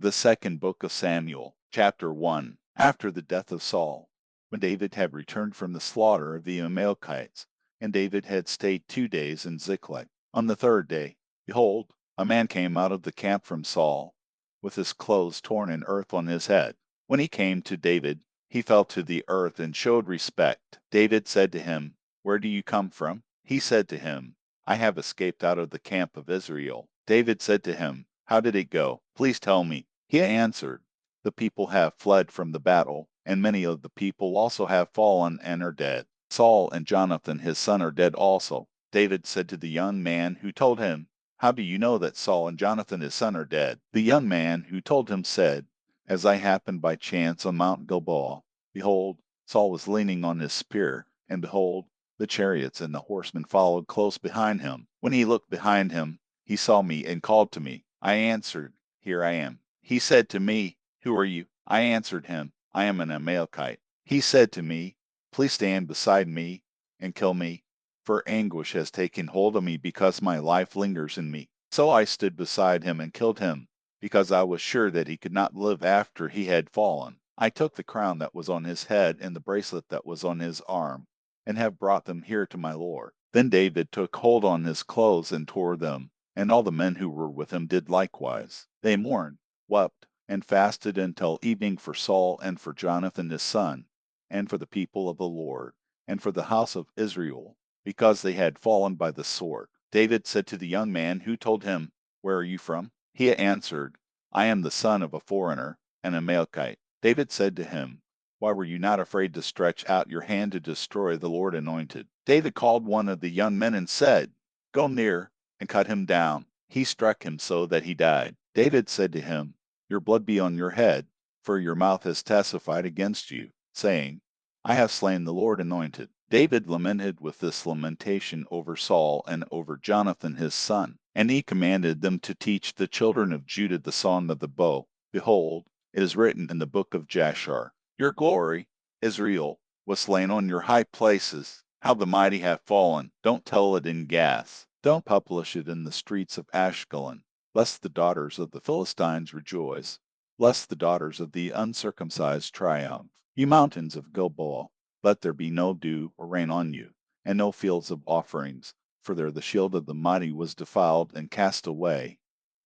The second book of Samuel, chapter 1. After the death of Saul, when David had returned from the slaughter of the Amalekites, and David had stayed 2 days in Ziklag. On the third day, behold, a man came out of the camp from Saul, with his clothes torn and earth on his head. When he came to David, he fell to the earth and showed respect. David said to him, "Where do you come from?" He said to him, "I have escaped out of the camp of Israel." David said to him, "How did it go? Please tell me." He answered, "The people have fled from the battle, and many of the people also have fallen and are dead. Saul and Jonathan his son are dead also." David said to the young man who told him, "How do you know that Saul and Jonathan his son are dead?" The young man who told him said, "As I happened by chance on Mount Gilboa, behold, Saul was leaning on his spear, and behold, the chariots and the horsemen followed close behind him. When he looked behind him, he saw me and called to me. I answered, 'Here I am.' He said to me, 'Who are you?' I answered him, 'I am an Amalekite.' He said to me, 'Please stand beside me and kill me, for anguish has taken hold of me because my life lingers in me.' So I stood beside him and killed him, because I was sure that he could not live after he had fallen. I took the crown that was on his head and the bracelet that was on his arm, and have brought them here to my lord." Then David took hold on his clothes and tore them, and all the men who were with him did likewise. They mourned, wept, and fasted until evening for Saul and for Jonathan his son, and for the people of the Lord, and for the house of Israel, because they had fallen by the sword. David said to the young man who told him, "Where are you from?" He answered, "I am the son of a foreigner, an Amalekite." David said to him, "Why were you not afraid to stretch out your hand to destroy the Lord anointed?" David called one of the young men and said, "Go near and cut him down." He struck him so that he died. David said to him, "Your blood be on your head, for your mouth has testified against you, saying, 'I have slain the Lord anointed.'" David lamented with this lamentation over Saul and over Jonathan his son. And he commanded them to teach the children of Judah the song of the bow. Behold, it is written in the book of Jashar, "Your glory, Israel, was slain on your high places. How the mighty have fallen. Don't tell it in Gath. Don't publish it in the streets of Ashkelon, lest the daughters of the Philistines rejoice, lest the daughters of the uncircumcised triumph. You mountains of Gilboa, let there be no dew or rain on you, and no fields of offerings, for there the shield of the mighty was defiled and cast away.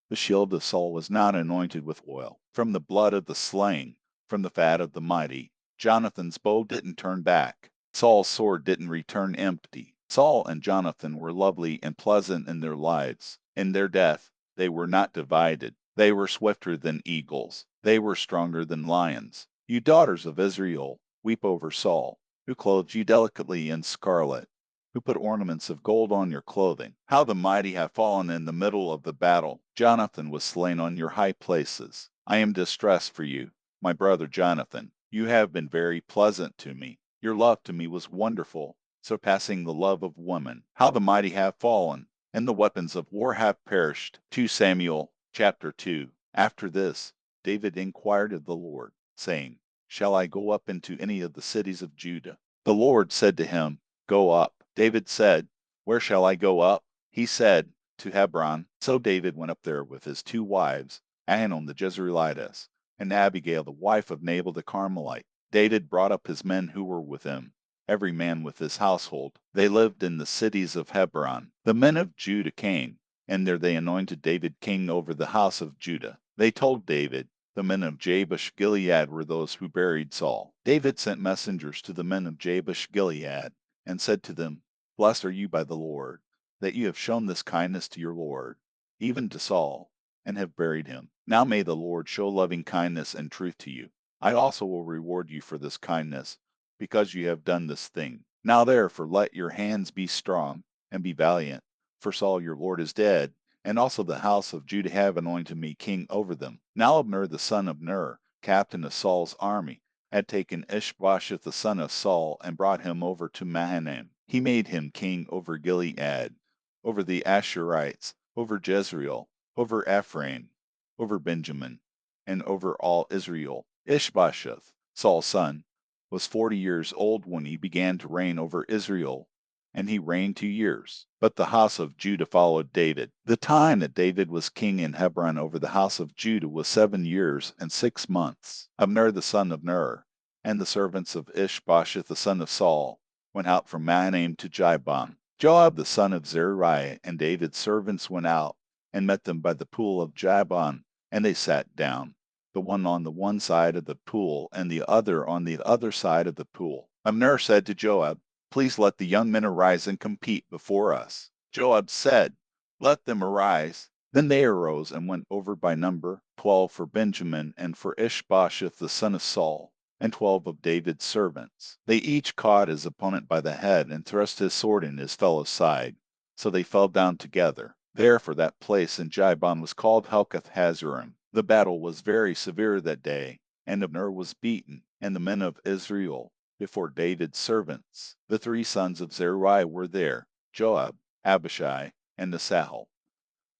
The shield of Saul was not anointed with oil. From the blood of the slain, from the fat of the mighty, Jonathan's bow didn't turn back. Saul's sword didn't return empty. Saul and Jonathan were lovely and pleasant in their lives. In their death, they were not divided. They were swifter than eagles. They were stronger than lions. You daughters of Israel, weep over Saul, who clothed you delicately in scarlet, who put ornaments of gold on your clothing. How the mighty have fallen in the middle of the battle. Jonathan was slain on your high places. I am distressed for you, my brother Jonathan. You have been very pleasant to me. Your love to me was wonderful, surpassing the love of women. How the mighty have fallen, and the weapons of war have perished. 2 Samuel chapter 2. After this, David inquired of the Lord, saying, "Shall I go up into any of the cities of Judah?" The Lord said to him, "Go up." David said, "Where shall I go up?" He said, "To Hebron." So David went up there with his 2 wives, Ahinoam the Jezreelitess, and Abigail the wife of Nabal the Carmelite. David brought up his men who were with him, every man with his household. They lived in the cities of Hebron. The men of Judah came, and there they anointed David king over the house of Judah. They told David, "The men of Jabesh Gilead were those who buried Saul." David sent messengers to the men of Jabesh Gilead, and said to them, "Blessed are you by the Lord, that you have shown this kindness to your Lord, even to Saul, and have buried him. Now may the Lord show loving kindness and truth to you. I also will reward you for this kindness, because you have done this thing. Now therefore let your hands be strong, and be valiant, for Saul your Lord is dead, and also the house of Judah have anointed me king over them." Now Abner the son of Ner, captain of Saul's army, had taken Ishbosheth the son of Saul, and brought him over to Mahanaim. He made him king over Gilead, over the Asherites, over Jezreel, over Ephraim, over Benjamin, and over all Israel. Ishbosheth, Saul's son, was 40 years old when he began to reign over Israel, and he reigned 2 years. But the house of Judah followed David. The time that David was king in Hebron over the house of Judah was 7 years and 6 months. Abner the son of Ner, and the servants of Ishbosheth the son of Saul, went out from Mahanaim to Jibon. Joab the son of Zeruiah and David's servants went out and met them by the pool of Jibon, and they sat down, the one on the one side of the pool and the other on the other side of the pool. Abner said to Joab, "Please let the young men arise and compete before us." Joab said, "Let them arise." Then they arose and went over by number, 12 for Benjamin and for Ishbosheth the son of Saul, and 12 of David's servants. They each caught his opponent by the head and thrust his sword in his fellow's side. So they fell down together. Therefore that place in Jibon was called Helkath Hazarim. The battle was very severe that day, and Abner was beaten, and the men of Israel, before David's servants. The 3 sons of Zeruiah were there, Joab, Abishai, and Asahel.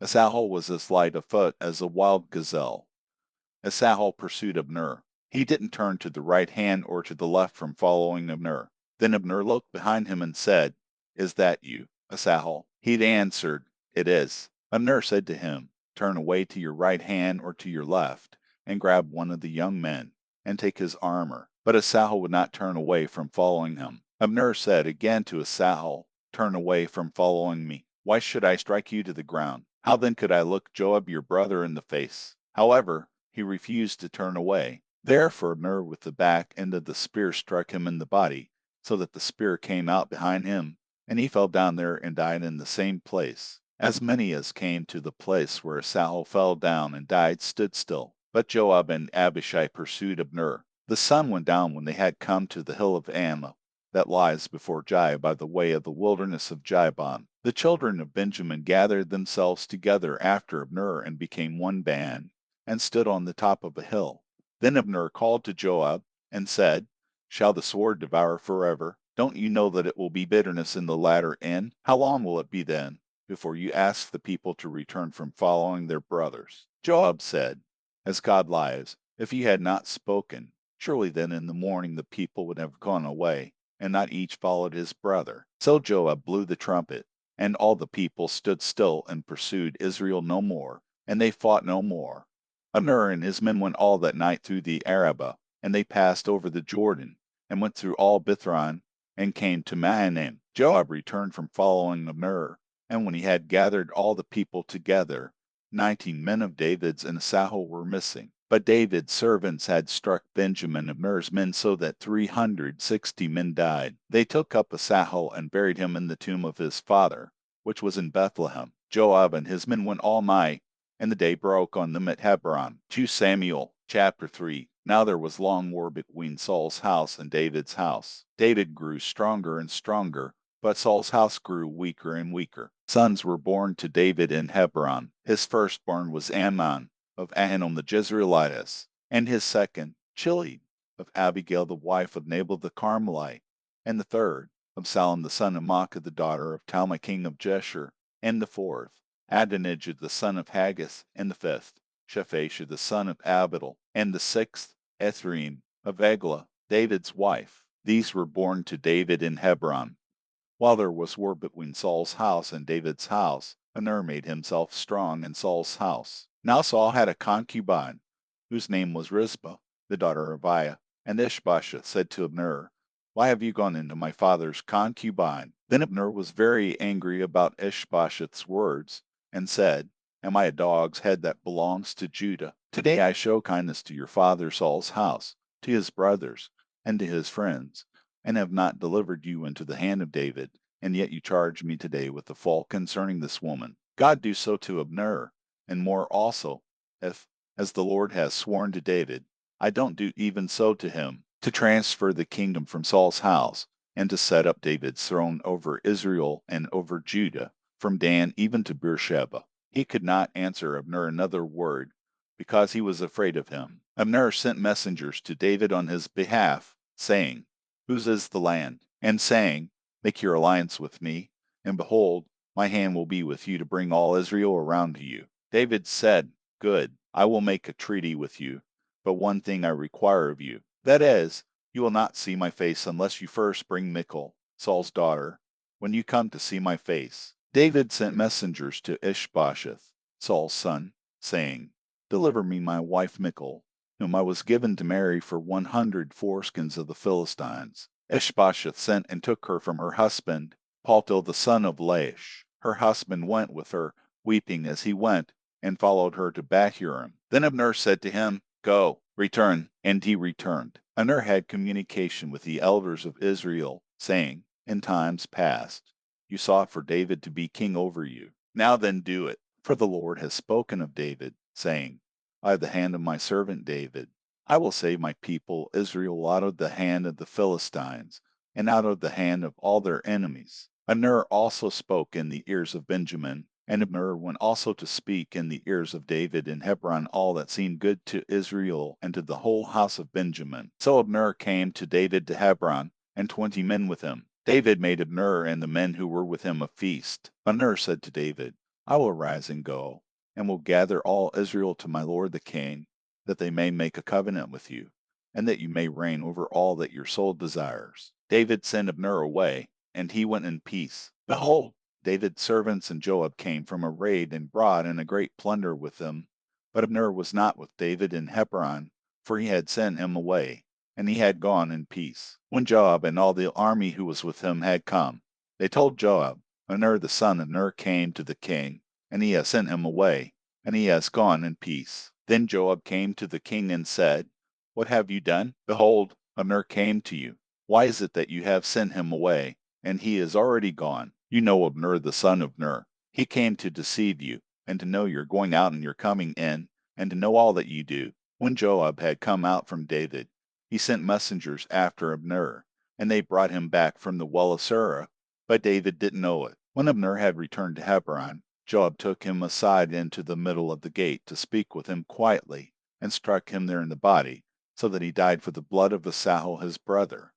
Asahel was as light of foot as a wild gazelle. Asahel pursued Abner. He didn't turn to the right hand or to the left from following Abner. Then Abner looked behind him and said, "Is that you, Asahel?" He answered, "It is." Abner said to him, "Turn away to your right hand or to your left, and grab one of the young men, and take his armor." But Asahel would not turn away from following him. Abner said again to Asahel, "Turn away from following me. Why should I strike you to the ground? How then could I look Joab your brother in the face?" However, he refused to turn away. Therefore Abner with the back end of the spear struck him in the body, so that the spear came out behind him, and he fell down there and died in the same place. As many as came to the place where Asahel fell down and died stood still. But Joab and Abishai pursued Abner. The sun went down when they had come to the hill of Ammah, that lies before Jai by the way of the wilderness of Jibon. The children of Benjamin gathered themselves together after Abner and became one band, and stood on the top of a hill. Then Abner called to Joab and said, "Shall the sword devour forever? Don't you know that it will be bitterness in the latter end? How long will it be then, before you ask the people to return from following their brothers?" Joab said, "As God lives, if you had not spoken, surely then in the morning the people would have gone away, and not each followed his brother." So Joab blew the trumpet, and all the people stood still and pursued Israel no more, and they fought no more. Abner and his men went all that night through the Arabah, and they passed over the Jordan, and went through all Bithron, and came to Mahanaim. Joab returned from following Abner, and when he had gathered all the people together, 19 men of David's and Asahel were missing. But David's servants had struck Benjamin, Abner's men, so that 360 men died. They took up Asahel and buried him in the tomb of his father, which was in Bethlehem. Joab and his men went all night, and the day broke on them at Hebron. 2 Samuel chapter 3. Now there was long war between Saul's house and David's house. David grew stronger and stronger, but Saul's house grew weaker and weaker. Sons were born to David in Hebron. His firstborn was Amnon of Ahinoam the Jezreelitess, and his second, Chilied, of Abigail the wife of Nabal the Carmelite, and the third, Absalom the son of Maacah the daughter of Talmai king of Geshur, and the fourth, Adonijah the son of Haggith, and the fifth, Shephashah the son of Abital, and the sixth, Ethream of Eglah, David's wife. These were born to David in Hebron. While there was war between Saul's house and David's house, Abner made himself strong in Saul's house. Now Saul had a concubine, whose name was Rizpah, the daughter of Aiah. And Ishbosheth said to Abner, "Why have you gone into my father's concubine?" Then Abner was very angry about Ishbosheth's words, and said, "Am I a dog's head that belongs to Judah? Today I show kindness to your father Saul's house, to his brothers, and to his friends, and have not delivered you into the hand of David, and yet you charge me today with a fault concerning this woman. God do so to Abner, and more also, if, as the Lord has sworn to David, I don't do even so to him, to transfer the kingdom from Saul's house, and to set up David's throne over Israel and over Judah, from Dan even to Beersheba." He could not answer Abner another word, because he was afraid of him. Abner sent messengers to David on his behalf, saying, "Whose is the land?" and saying, "Make your alliance with me, and behold, my hand will be with you to bring all Israel around to you." David said, "Good, I will make a treaty with you, but one thing I require of you. That is, you will not see my face unless you first bring Michal, Saul's daughter, when you come to see my face. David sent messengers to Ishbosheth, Saul's son, saying, Deliver me my wife Michal, whom I was given to marry for 100 foreskins of the Philistines. Ishbosheth sent and took her from her husband, Paltiel the son of Laish. Her husband went with her, weeping as he went, and followed her to Bahurim. Then Abner said to him, Go, return. And he returned. Abner had communication with the elders of Israel, saying, In times past, you sought for David to be king over you. Now then do it, for the Lord has spoken of David, saying, By the hand of my servant David, I will save my people Israel out of the hand of the Philistines, and out of the hand of all their enemies. Abner also spoke in the ears of Benjamin, and Abner went also to speak in the ears of David in Hebron all that seemed good to Israel and to the whole house of Benjamin. So Abner came to David to Hebron, and 20 men with him. David made Abner and the men who were with him a feast. Abner said to David, I will rise and go, and will gather all Israel to my lord the king, that they may make a covenant with you, and that you may reign over all that your soul desires. David sent Abner away, and he went in peace. Behold, David's servants and Joab came from a raid and brought in a great plunder with them. But Abner was not with David in Hebron, for he had sent him away, and he had gone in peace. When Joab and all the army who was with him had come, they told Joab, Abner the son of Ner came to the king, and he has sent him away, and he has gone in peace. Then Joab came to the king and said, What have you done? Behold, Abner came to you. Why is it that you have sent him away, and he is already gone? You know Abner the son of Ner. He came to deceive you, and to know your going out and your coming in, and to know all that you do. When Joab had come out from David, he sent messengers after Abner, and they brought him back from the well of Sirah, but David didn't know it. When Abner had returned to Hebron, Joab took him aside into the middle of the gate to speak with him quietly, and struck him there in the body, so that he died for the blood of Asahel his brother.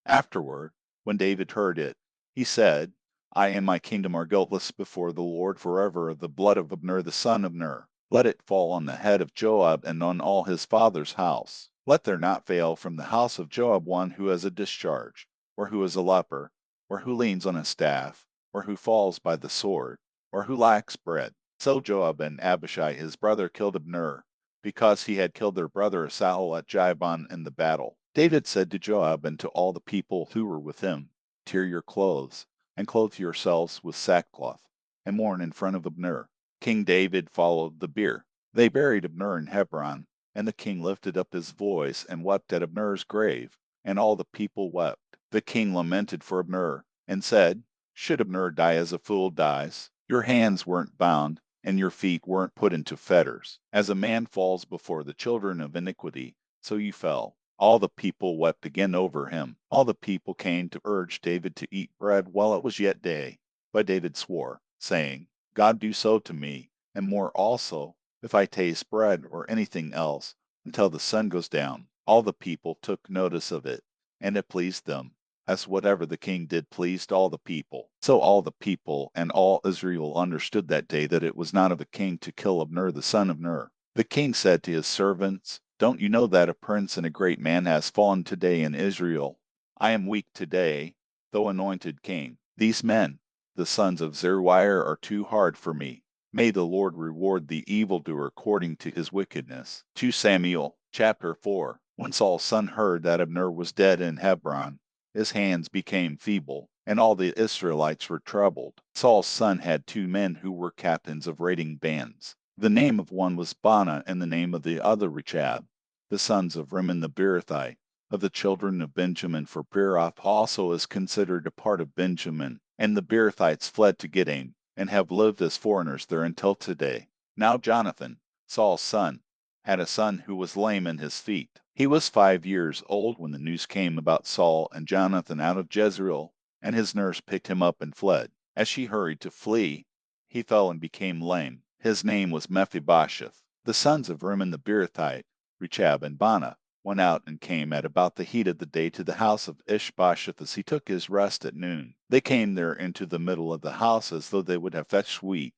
Afterward, when David heard it, he said, I and my kingdom are guiltless before the Lord forever of the blood of Abner the son of Ner. Let it fall on the head of Joab and on all his father's house. Let there not fail from the house of Joab one who has a discharge, or who is a leper, or who leans on a staff, or who falls by the sword, or who lacks bread. So Joab and Abishai his brother killed Abner, because he had killed their brother Asahel at Jibon in the battle. David said to Joab and to all the people who were with him, Tear your clothes, and clothe yourselves with sackcloth, and mourn in front of Abner. King David followed the bier. They buried Abner in Hebron, and the king lifted up his voice and wept at Abner's grave, and all the people wept. The king lamented for Abner, and said, Should Abner die as a fool dies? Your hands weren't bound, and your feet weren't put into fetters. As a man falls before the children of iniquity, so you fell. All the people wept again over him. All the people came to urge David to eat bread while it was yet day. But David swore, saying, God do so to me, and more also, if I taste bread or anything else, until the sun goes down. All the people took notice of it, and it pleased them, as whatever the king did pleased all the people. So all the people and all Israel understood that day that it was not of a king to kill Abner the son of Ner. The king said to his servants, Don't you know that a prince and a great man has fallen today in Israel? I am weak today, though anointed king. These men, the sons of Zeruiah, are too hard for me. May the Lord reward the evildoer according to his wickedness. 2 Samuel chapter 4. When Saul's son heard that Abner was dead in Hebron, his hands became feeble, and all the Israelites were troubled. Saul's son had 2 men who were captains of raiding bands. The name of one was Baanah, and the name of the other Rechab, the sons of Rimmon the Beerothite, of the children of Benjamin, for Beeroth also is considered a part of Benjamin. And the Beerothites fled to Gittaim, and have lived as foreigners there until today. Now Jonathan, Saul's son, had a son who was lame in his feet. He was 5 years old when the news came about Saul and Jonathan out of Jezreel, and his nurse picked him up and fled. As she hurried to flee, he fell and became lame. His name was Mephibosheth. The sons of Rimmon the Beerothite, Rechab and Baanah, went out and came at about the heat of the day to the house of Ishbosheth as he took his rest at noon. They came there into the middle of the house as though they would have fetched wheat,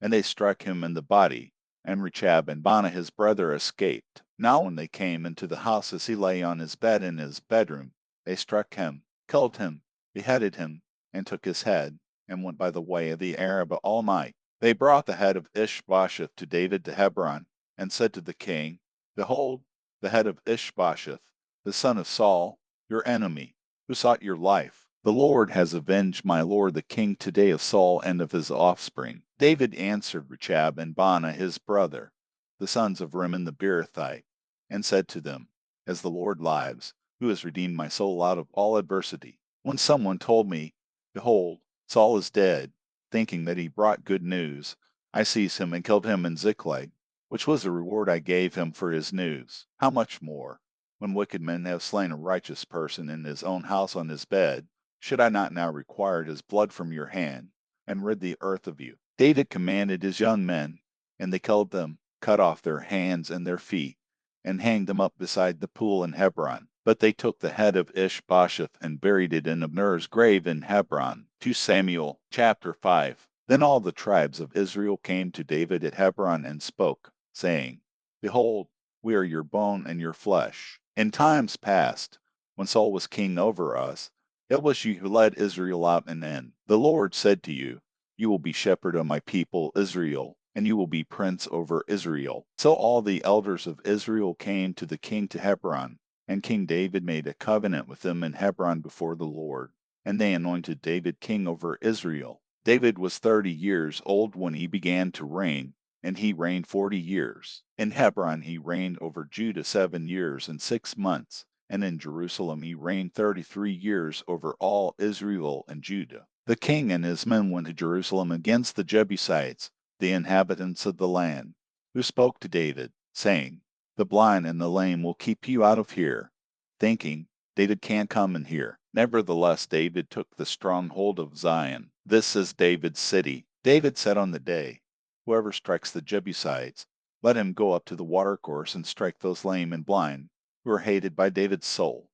and they struck him in the body, and Rechab and Baanah his brother escaped. Now when they came into the house as he lay on his bed in his bedroom, they struck him, killed him, beheaded him, and took his head, and went by the way of the Arabah all night. They brought the head of Ishbosheth to David to Hebron, and said to the king, Behold, the head of Ishbosheth, the son of Saul, your enemy, who sought your life. The Lord has avenged my lord the king today of Saul and of his offspring. David answered Rechab and Baanah his brother, the sons of Rimmon the Beerothite, and said to them, As the Lord lives, who has redeemed my soul out of all adversity. When someone told me, Behold, Saul is dead, thinking that he brought good news, I seized him and killed him in Ziklag, which was the reward I gave him for his news. How much more, when wicked men have slain a righteous person in his own house on his bed, should I not now require his blood from your hand, and rid the earth of you? David commanded his young men, and they killed them, cut off their hands and their feet, and hanged them up beside the pool in Hebron. But they took the head of Ishbosheth and buried it in Abner's grave in Hebron. 2 Samuel chapter 5. Then all the tribes of Israel came to David at Hebron and spoke, saying, Behold, we are your bone and your flesh. In times past, when Saul was king over us, it was you who led Israel out and in. The Lord said to you, You will be shepherd of my people Israel, and you will be prince over Israel. So all the elders of Israel came to the king to Hebron, and King David made a covenant with them in Hebron before the Lord, and they anointed David king over Israel. David was 30 years old when he began to reign, and he reigned 40 years. In Hebron he reigned over Judah 7 years and 6 months, and in Jerusalem he reigned 33 years over all Israel and Judah. The king and his men went to Jerusalem against the Jebusites, the inhabitants of the land, who spoke to David, saying, The blind and the lame will keep you out of here, thinking, David can't come in here. Nevertheless, David took the stronghold of Zion. This is David's city. David said on the day, Whoever strikes the Jebusites, let him go up to the watercourse and strike those lame and blind, who are hated by David's soul.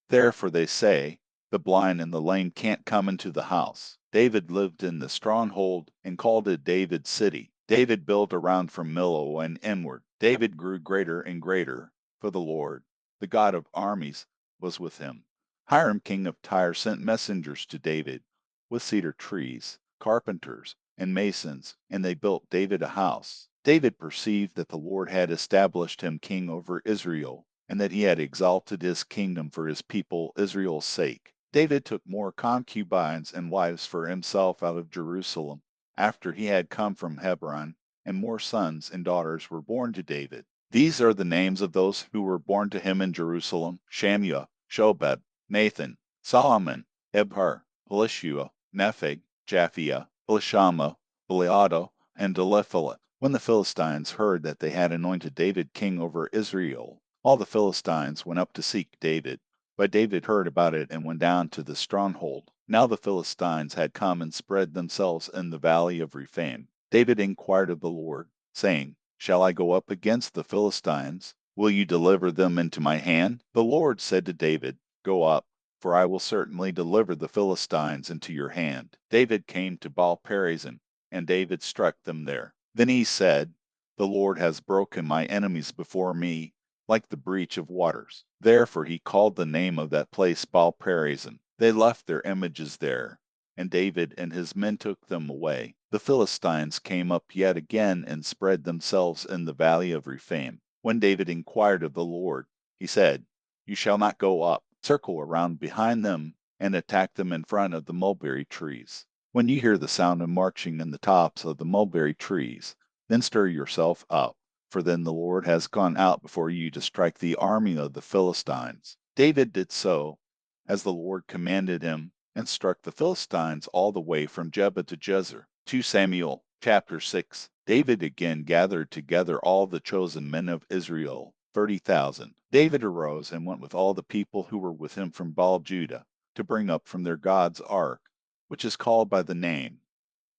Therefore they say, The blind and the lame can't come into the house. David lived in the stronghold and called it David's city. David built around from Millo and inward. David grew greater and greater, for the Lord, the God of armies, was with him. Hiram king of Tyre sent messengers to David with cedar trees, carpenters, and masons, and they built David a house. David perceived that the Lord had established him king over Israel, and that he had exalted his kingdom for his people Israel's sake. David took more concubines and wives for himself out of Jerusalem after he had come from Hebron, and more sons and daughters were born to David. These are the names of those who were born to him in Jerusalem: Shammua, Shobab, Nathan, Solomon, Ibhar, Elishua, Nepheg, Japhia, Elishama, Eliada, and Eliphalet. When the Philistines heard that they had anointed David king over Israel, all the Philistines went up to seek David. But David heard about it and went down to the stronghold. Now the Philistines had come and spread themselves in the valley of Rephaim. David inquired of the Lord, saying, Shall I go up against the Philistines? Will you deliver them into my hand? The Lord said to David, Go up, for I will certainly deliver the Philistines into your hand. David came to Baal-perazim, and David struck them there. Then he said, The Lord has broken my enemies before me, like the breach of waters. Therefore he called the name of that place Baal-perazim. They left their images there, and David and his men took them away. The Philistines came up yet again and spread themselves in the valley of Rephaim. When David inquired of the Lord, he said, You shall not go up. Circle around behind them and attack them in front of the mulberry trees. When you hear the sound of marching in the tops of the mulberry trees, then stir yourself up, for then the Lord has gone out before you to strike the army of the Philistines. David did so, as the Lord commanded him, and struck the Philistines all the way from Geba to Jezer. 2 Samuel chapter 6. David again gathered together all the chosen men of Israel, 30,000. David arose and went with all the people who were with him from Baal-Judah, to bring up from their God's ark, which is called by the name,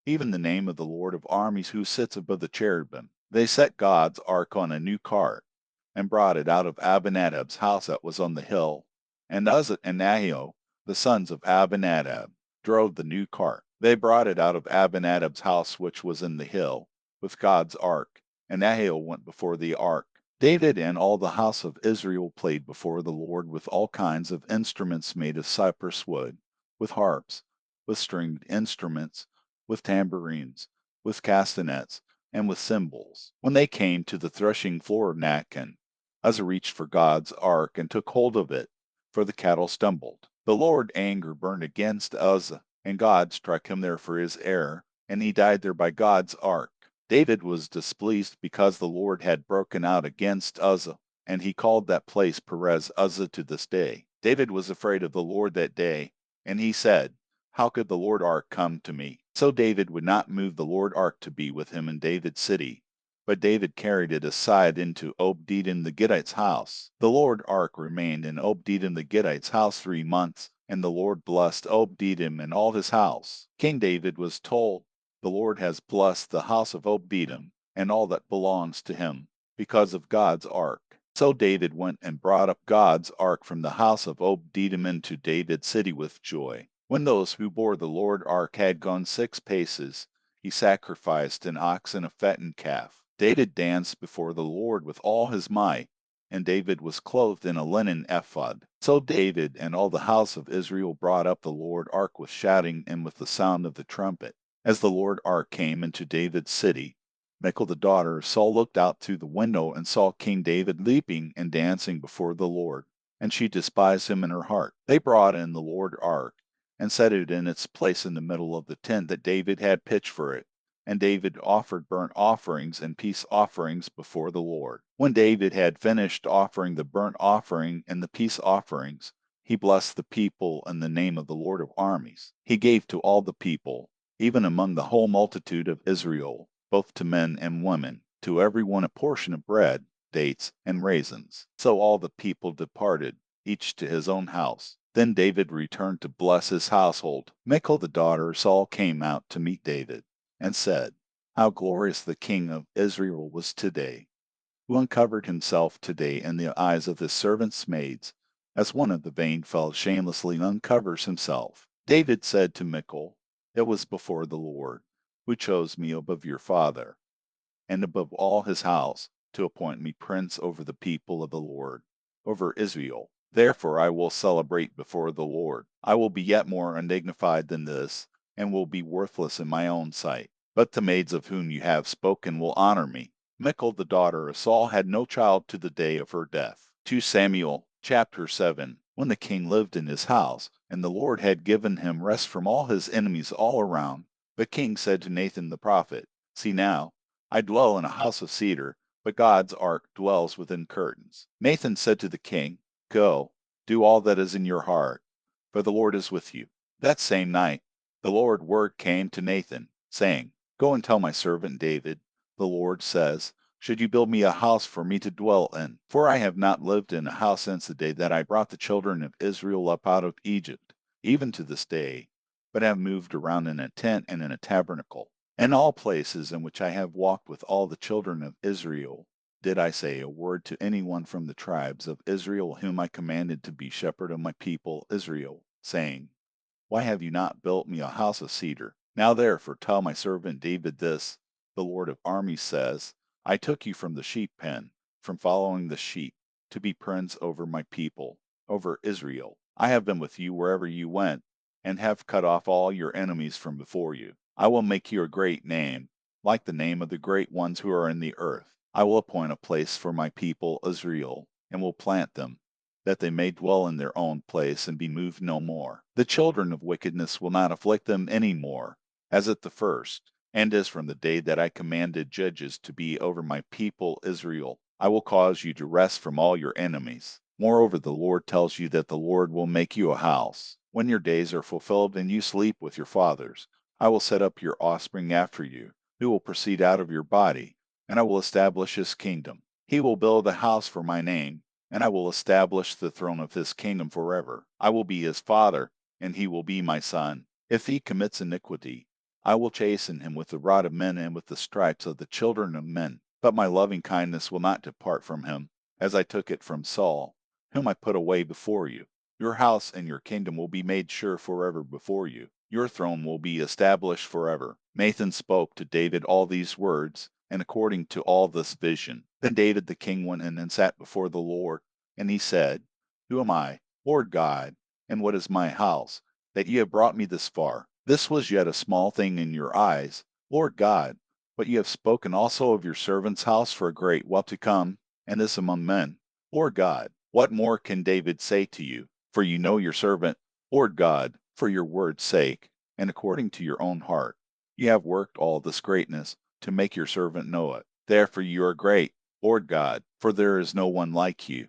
even the name of the Lord of armies who sits above the cherubim. They set God's ark on a new cart, and brought it out of Abinadab's house that was on the hill, and Uzzah and Ahio, the sons of Abinadab, drove the new cart. They brought it out of Abinadab's house which was in the hill, with God's ark, and Ahio went before the ark. David and all the house of Israel played before the Lord with all kinds of instruments made of cypress wood, with harps, with stringed instruments, with tambourines, with castanets, and with cymbals. When they came to the threshing floor of Nacon, Uzzah reached for God's ark and took hold of it, for the cattle stumbled. The Lord's anger burned against Uzzah, and God struck him there for his error, and he died there by God's ark. David was displeased because the Lord had broken out against Uzzah, and he called that place Perez Uzzah to this day. David was afraid of the Lord that day, and he said, "How could the Lord ark come to me?" So David would not move the Lord ark to be with him in David's city, but David carried it aside into Obed-Edom the Gittite's house. The Lord ark remained in Obed-Edom the Gittite's house 3 months, and the Lord blessed Obed-Edom and all his house. King David was told, "The Lord has blessed the house of Obed-Edom and all that belongs to him, because of God's ark." So David went and brought up God's ark from the house of Obed-Edom into David's city with joy. When those who bore the Lord ark had gone 6 paces, he sacrificed an ox and a fattened calf. David danced before the Lord with all his might, and David was clothed in a linen ephod. So David and all the house of Israel brought up the Lord ark with shouting and with the sound of the trumpet. As the Lord ark came into David's city, Michal the daughter of Saul looked out through the window and saw King David leaping and dancing before the Lord, and she despised him in her heart. They brought in the Lord ark, and set it in its place in the middle of the tent that David had pitched for it. And David offered burnt offerings and peace offerings before the Lord. When David had finished offering the burnt offering and the peace offerings, he blessed the people in the name of the Lord of armies. He gave to all the people, even among the whole multitude of Israel, both to men and women, to every one a portion of bread, dates, and raisins. So all the people departed, each to his own house. Then David returned to bless his household. Michal the daughter of Saul came out to meet David, and said, "How glorious the king of Israel was today, who uncovered himself today in the eyes of his servants' maids, as one of the vain fellows shamelessly uncovers himself." David said to Michal, "It was before the Lord, who chose me above your father, and above all his house, to appoint me prince over the people of the Lord, over Israel. Therefore I will celebrate before the Lord. I will be yet more undignified than this, and will be worthless in my own sight. But the maids of whom you have spoken will honor me." Michal the daughter of Saul had no child to the day of her death. 2 Samuel chapter 7. When the king lived in his house, and the Lord had given him rest from all his enemies all around, the king said to Nathan the prophet, "See now, I dwell in a house of cedar, but God's ark dwells within curtains." Nathan said to the king, "Go, do all that is in your heart, for the Lord is with you." That same night the Lord word came to Nathan, saying, "Go and tell my servant David, the Lord says, should you build me a house for me to dwell in? For I have not lived in a house since the day that I brought the children of Israel up out of Egypt, even to this day, but have moved around in a tent and in a tabernacle. In all places in which I have walked with all the children of Israel, did I say a word to any one from the tribes of Israel whom I commanded to be shepherd of my people Israel, saying, why have you not built me a house of cedar? Now therefore tell my servant David this, the Lord of armies says, I took you from the sheep pen, from following the sheep, to be prince over my people, over Israel. I have been with you wherever you went, and have cut off all your enemies from before you. I will make you a great name, like the name of the great ones who are in the earth. I will appoint a place for my people Israel, and will plant them, that they may dwell in their own place and be moved no more. The children of wickedness will not afflict them any more, as at the first, and as from the day that I commanded judges to be over my people Israel. I will cause you to rest from all your enemies. Moreover, the Lord tells you that the Lord will make you a house. When your days are fulfilled and you sleep with your fathers, I will set up your offspring after you, who will proceed out of your body, and I will establish his kingdom. He will build a house for my name, and I will establish the throne of his kingdom forever. I will be his father, and he will be my son. If he commits iniquity, I will chasten him with the rod of men and with the stripes of the children of men. But my loving kindness will not depart from him, as I took it from Saul, whom I put away before you. Your house and your kingdom will be made sure forever before you. Your throne will be established forever. Nathan spoke to David all these words, and according to all this vision. Then David the king went in and sat before the Lord, and he said, Who am I, Lord God, and what is my house, that ye have brought me this far? This was yet a small thing in your eyes, Lord God, but you have spoken also of your servant's house for a great while to come, and this among men. Lord God, what more can David say to you? For you know your servant, Lord God, for your word's sake, and according to your own heart. You have worked all this greatness to make your servant know it. Therefore you are great, Lord God, for there is no one like you,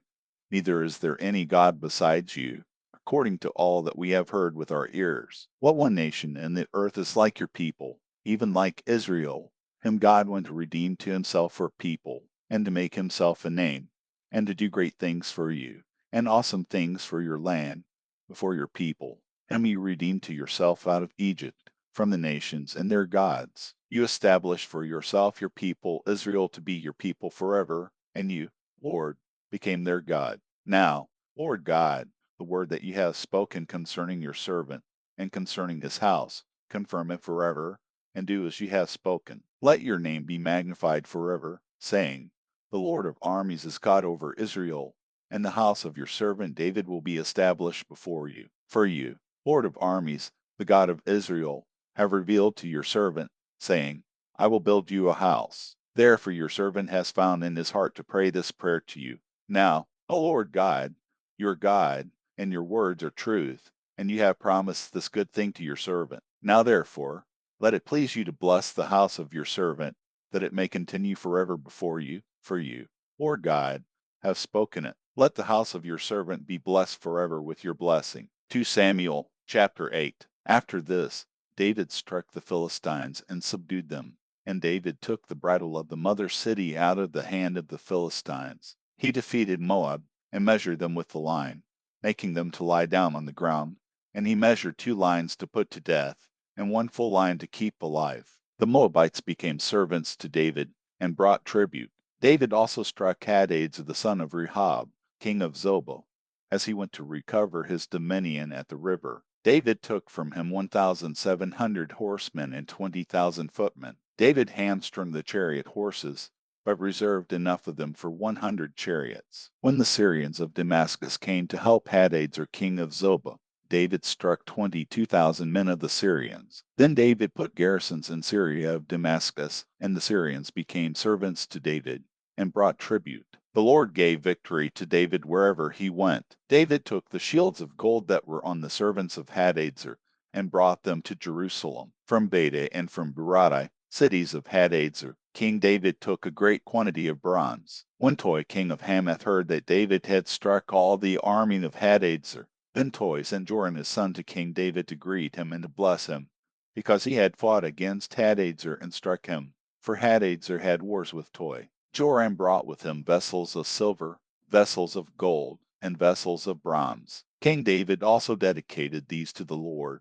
neither is there any God besides you, according to all that we have heard with our ears. What one nation in the earth is like your people, even like Israel, whom God went to redeem to himself for a people, and to make himself a name, and to do great things for you, and awesome things for your land, before your people, whom you redeemed to yourself out of Egypt, from the nations and their gods. You established for yourself your people Israel to be your people forever, and you, Lord, became their God. Now, Lord God, the word that you have spoken concerning your servant, and concerning his house, confirm it forever, and do as you have spoken. Let your name be magnified forever, saying, The Lord of armies is God over Israel, and the house of your servant David will be established before you. For you, Lord of armies, the God of Israel, have revealed to your servant, saying, I will build you a house. Therefore your servant has found in his heart to pray this prayer to you. Now, O Lord God, your God, and your words are truth, and you have promised this good thing to your servant. Now therefore, let it please you to bless the house of your servant, that it may continue forever before you, for you, Lord God, have spoken it. Let the house of your servant be blessed forever with your blessing. 2 Samuel chapter 8. After this, David struck the Philistines and subdued them. And David took the bridle of the mother city out of the hand of the Philistines. He defeated Moab, and measured them with the line, making them to lie down on the ground. And he measured 2 lines to put to death, and 1 full line to keep alive. The Moabites became servants to David, and brought tribute. David also struck Hadades the son of Rehob, king of Zobah, as he went to recover his dominion at the river. David took from him 1,700 horsemen and 20,000 footmen. David hamstrung the chariot horses, but reserved enough of them for 100 chariots. When the Syrians of Damascus came to help Hadadezer king of Zobah, David struck 22,000 men of the Syrians. Then David put garrisons in Syria of Damascus, and the Syrians became servants to David, and brought tribute. The Lord gave victory to David wherever he went. David took the shields of gold that were on the servants of Hadadezer, and brought them to Jerusalem, from Beta and from Berotai, cities of Hadadezer. King David took a great quantity of bronze. When Toi, king of Hamath, heard that David had struck all the army of Hadadezer, then Toi sent Joram his son to King David to greet him and to bless him, because he had fought against Hadadezer and struck him. For Hadadezer had wars with Toi. Joram brought with him vessels of silver, vessels of gold, and vessels of bronze. King David also dedicated these to the Lord,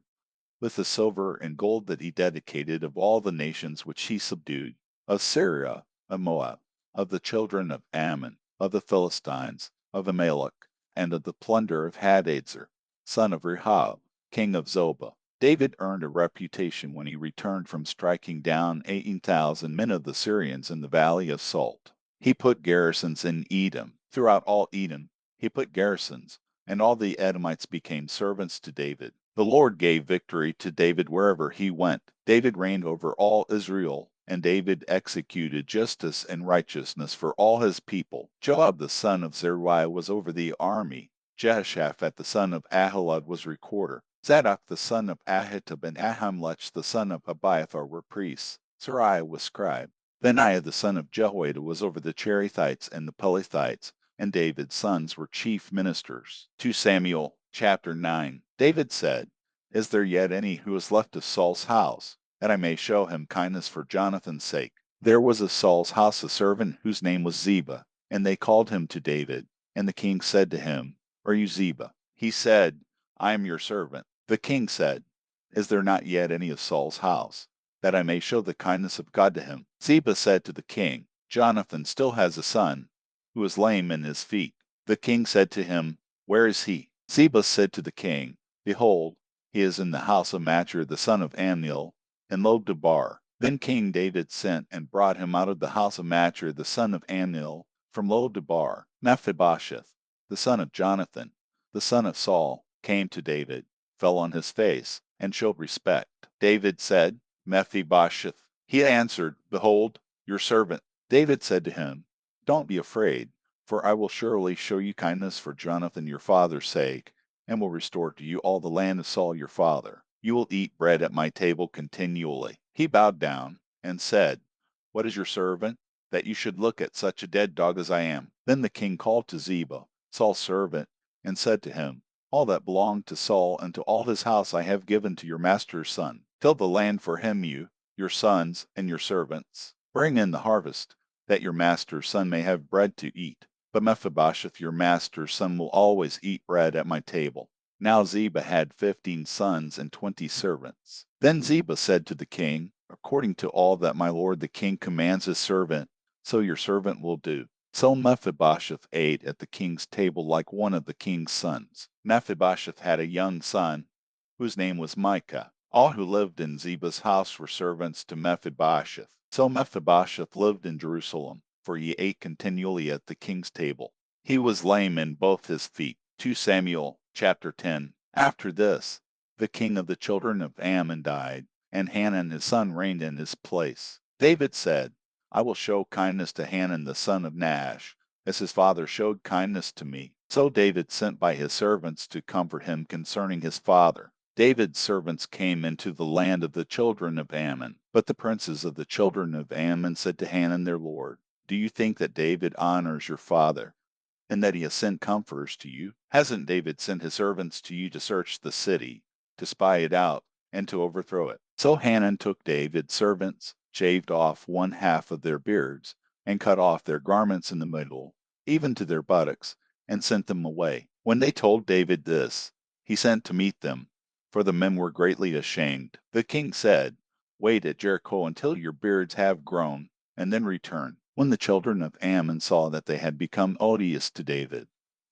with the silver and gold that he dedicated of all the nations which he subdued, of Syria, of Moab, of the children of Ammon, of the Philistines, of Amalek, and of the plunder of Hadadezer, son of Rehob, king of Zobah. David earned a reputation when he returned from striking down 18,000 men of the Syrians in the valley of Salt. He put garrisons in Edom. Throughout all Edom he put garrisons, and all the Edomites became servants to David. The Lord gave victory to David wherever he went. David reigned over all Israel, and David executed justice and righteousness for all his people. Joab the son of Zeruiah was over the army. Jehoshaphat the son of Ahilud was recorder. Zadok the son of Ahitub and Ahimelech the son of Abiathar were priests. Sariah was scribe. Benaiah the son of Jehoiada was over the Cherethites and the Pelethites, and David's sons were chief ministers. 2 Samuel chapter 9. David said, Is there yet any who is left of Saul's house, that I may show him kindness for Jonathan's sake? There was of Saul's house a servant whose name was Ziba, and they called him to David. And the king said to him, Are you Ziba? He said, I am your servant. The king said, Is there not yet any of Saul's house, that I may show the kindness of God to him? Ziba said to the king, Jonathan still has a son, who is lame in his feet. The king said to him, Where is he? Ziba said to the king, Behold, he is in the house of Machir the son of Ammiel, in Lo-debar. Then King David sent and brought him out of the house of Machir the son of Ammiel from Lo-debar. Mephibosheth, the son of Jonathan, the son of Saul, came to David, fell on his face, and showed respect. David said, Mephibosheth. He answered, Behold, your servant. David said to him, Don't be afraid, for I will surely show you kindness for Jonathan your father's sake, and will restore to you all the land of Saul your father. You will eat bread at my table continually. He bowed down and said, What is your servant, that you should look at such a dead dog as I am? Then the king called to Ziba, Saul's servant, and said to him, All that belonged to Saul and to all his house I have given to your master's son. Till the land for him you, your sons, and your servants. Bring in the harvest, that your master's son may have bread to eat. But Mephibosheth your master's son will always eat bread at my table. Now Ziba had 15 sons and 20 servants. Then Ziba said to the king, According to all that my lord the king commands his servant, so your servant will do. So Mephibosheth ate at the king's table like one of the king's sons. Mephibosheth had a young son, whose name was Micah. All who lived in Ziba's house were servants to Mephibosheth. So Mephibosheth lived in Jerusalem, for he ate continually at the king's table. He was lame in both his feet. 2 Samuel chapter 10. After this, the king of the children of Ammon died, and Hanan his son reigned in his place. David said, I will show kindness to Hanan the son of Nash, as his father showed kindness to me. So David sent by his servants to comfort him concerning his father. David's servants came into the land of the children of Ammon. But the princes of the children of Ammon said to Hanan their lord, Do you think that David honors your father, and that he has sent comforters to you? Hasn't David sent his servants to you to search the city, to spy it out, and to overthrow it? So Hanan took David's servants, shaved off one half of their beards, and cut off their garments in the middle, even to their buttocks, and sent them away. When they told David this, he sent to meet them, for the men were greatly ashamed. The king said, Wait at Jericho until your beards have grown, and then return. When the children of Ammon saw that they had become odious to David,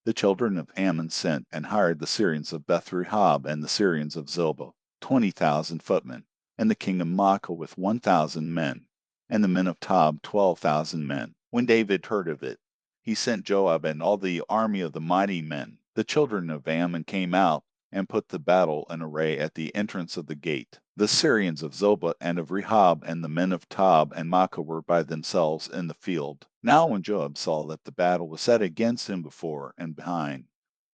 the children of Ammon sent and hired the Syrians of Beth-rehob and the Syrians of Zilbah, 20,000 footmen, and the king of Maacah with 1,000 men, and the men of Tob 12,000 men. When David heard of it, he sent Joab and all the army of the mighty men. The children of Ammon came out and put the battle in array at the entrance of the gate. The Syrians of Zobah and of Rehob and the men of Tob and Maacah were by themselves in the field. Now when Joab saw that the battle was set against him before and behind,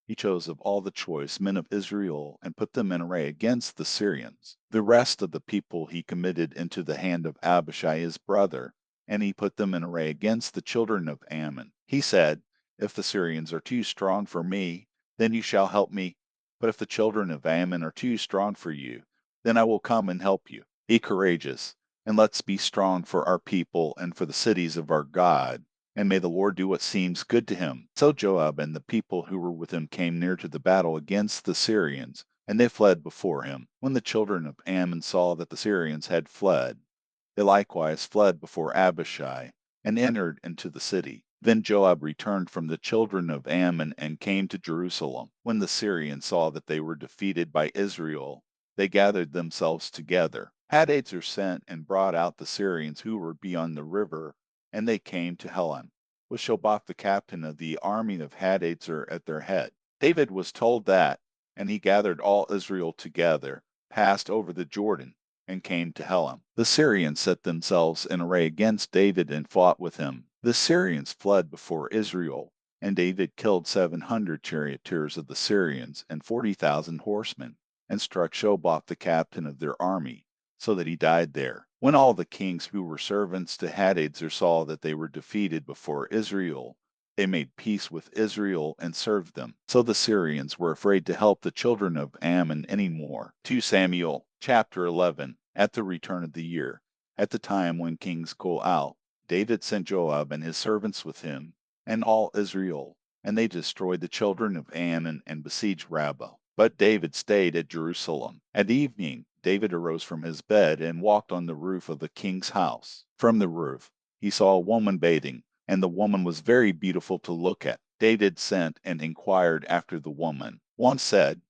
he chose of all the choice men of Israel and put them in array against the Syrians. The rest of the people he committed into the hand of Abishai his brother, and he put them in array against the children of Ammon. He said, If the Syrians are too strong for me, then you shall help me. But if the children of Ammon are too strong for you, then I will come and help you. Be courageous, and let's be strong for our people and for the cities of our God, and may the Lord do what seems good to him. So Joab and the people who were with him came near to the battle against the Syrians, and they fled before him. When the children of Ammon saw that the Syrians had fled, they likewise fled before Abishai, and entered into the city. Then Joab returned from the children of Ammon and came to Jerusalem. When the Syrians saw that they were defeated by Israel, they gathered themselves together. Hadaezer sent and brought out the Syrians who were beyond the river, and they came to Helam, with Shobach the captain of the army of Hadaezer at their head. David was told that, and he gathered all Israel together, passed over the Jordan, and came to Helam. The Syrians set themselves in array against David and fought with him. The Syrians fled before Israel, and David killed 700 charioteers of the Syrians and 40,000 horsemen, and struck Shobach the captain of their army, so that he died there. When all the kings who were servants to Hadaezer saw that they were defeated before Israel, they made peace with Israel and served them. So the Syrians were afraid to help the children of Ammon any more. 2 Samuel chapter 11. At the return of the year, at the time when kings go out, David sent Joab and his servants with him, and all Israel, and they destroyed the children of Ammon and besieged Rabbah. But David stayed at Jerusalem. At evening, David arose from his bed and walked on the roof of the king's house. From the roof, he saw a woman bathing, and the woman was very beautiful to look at. David sent and inquired after the woman. One said,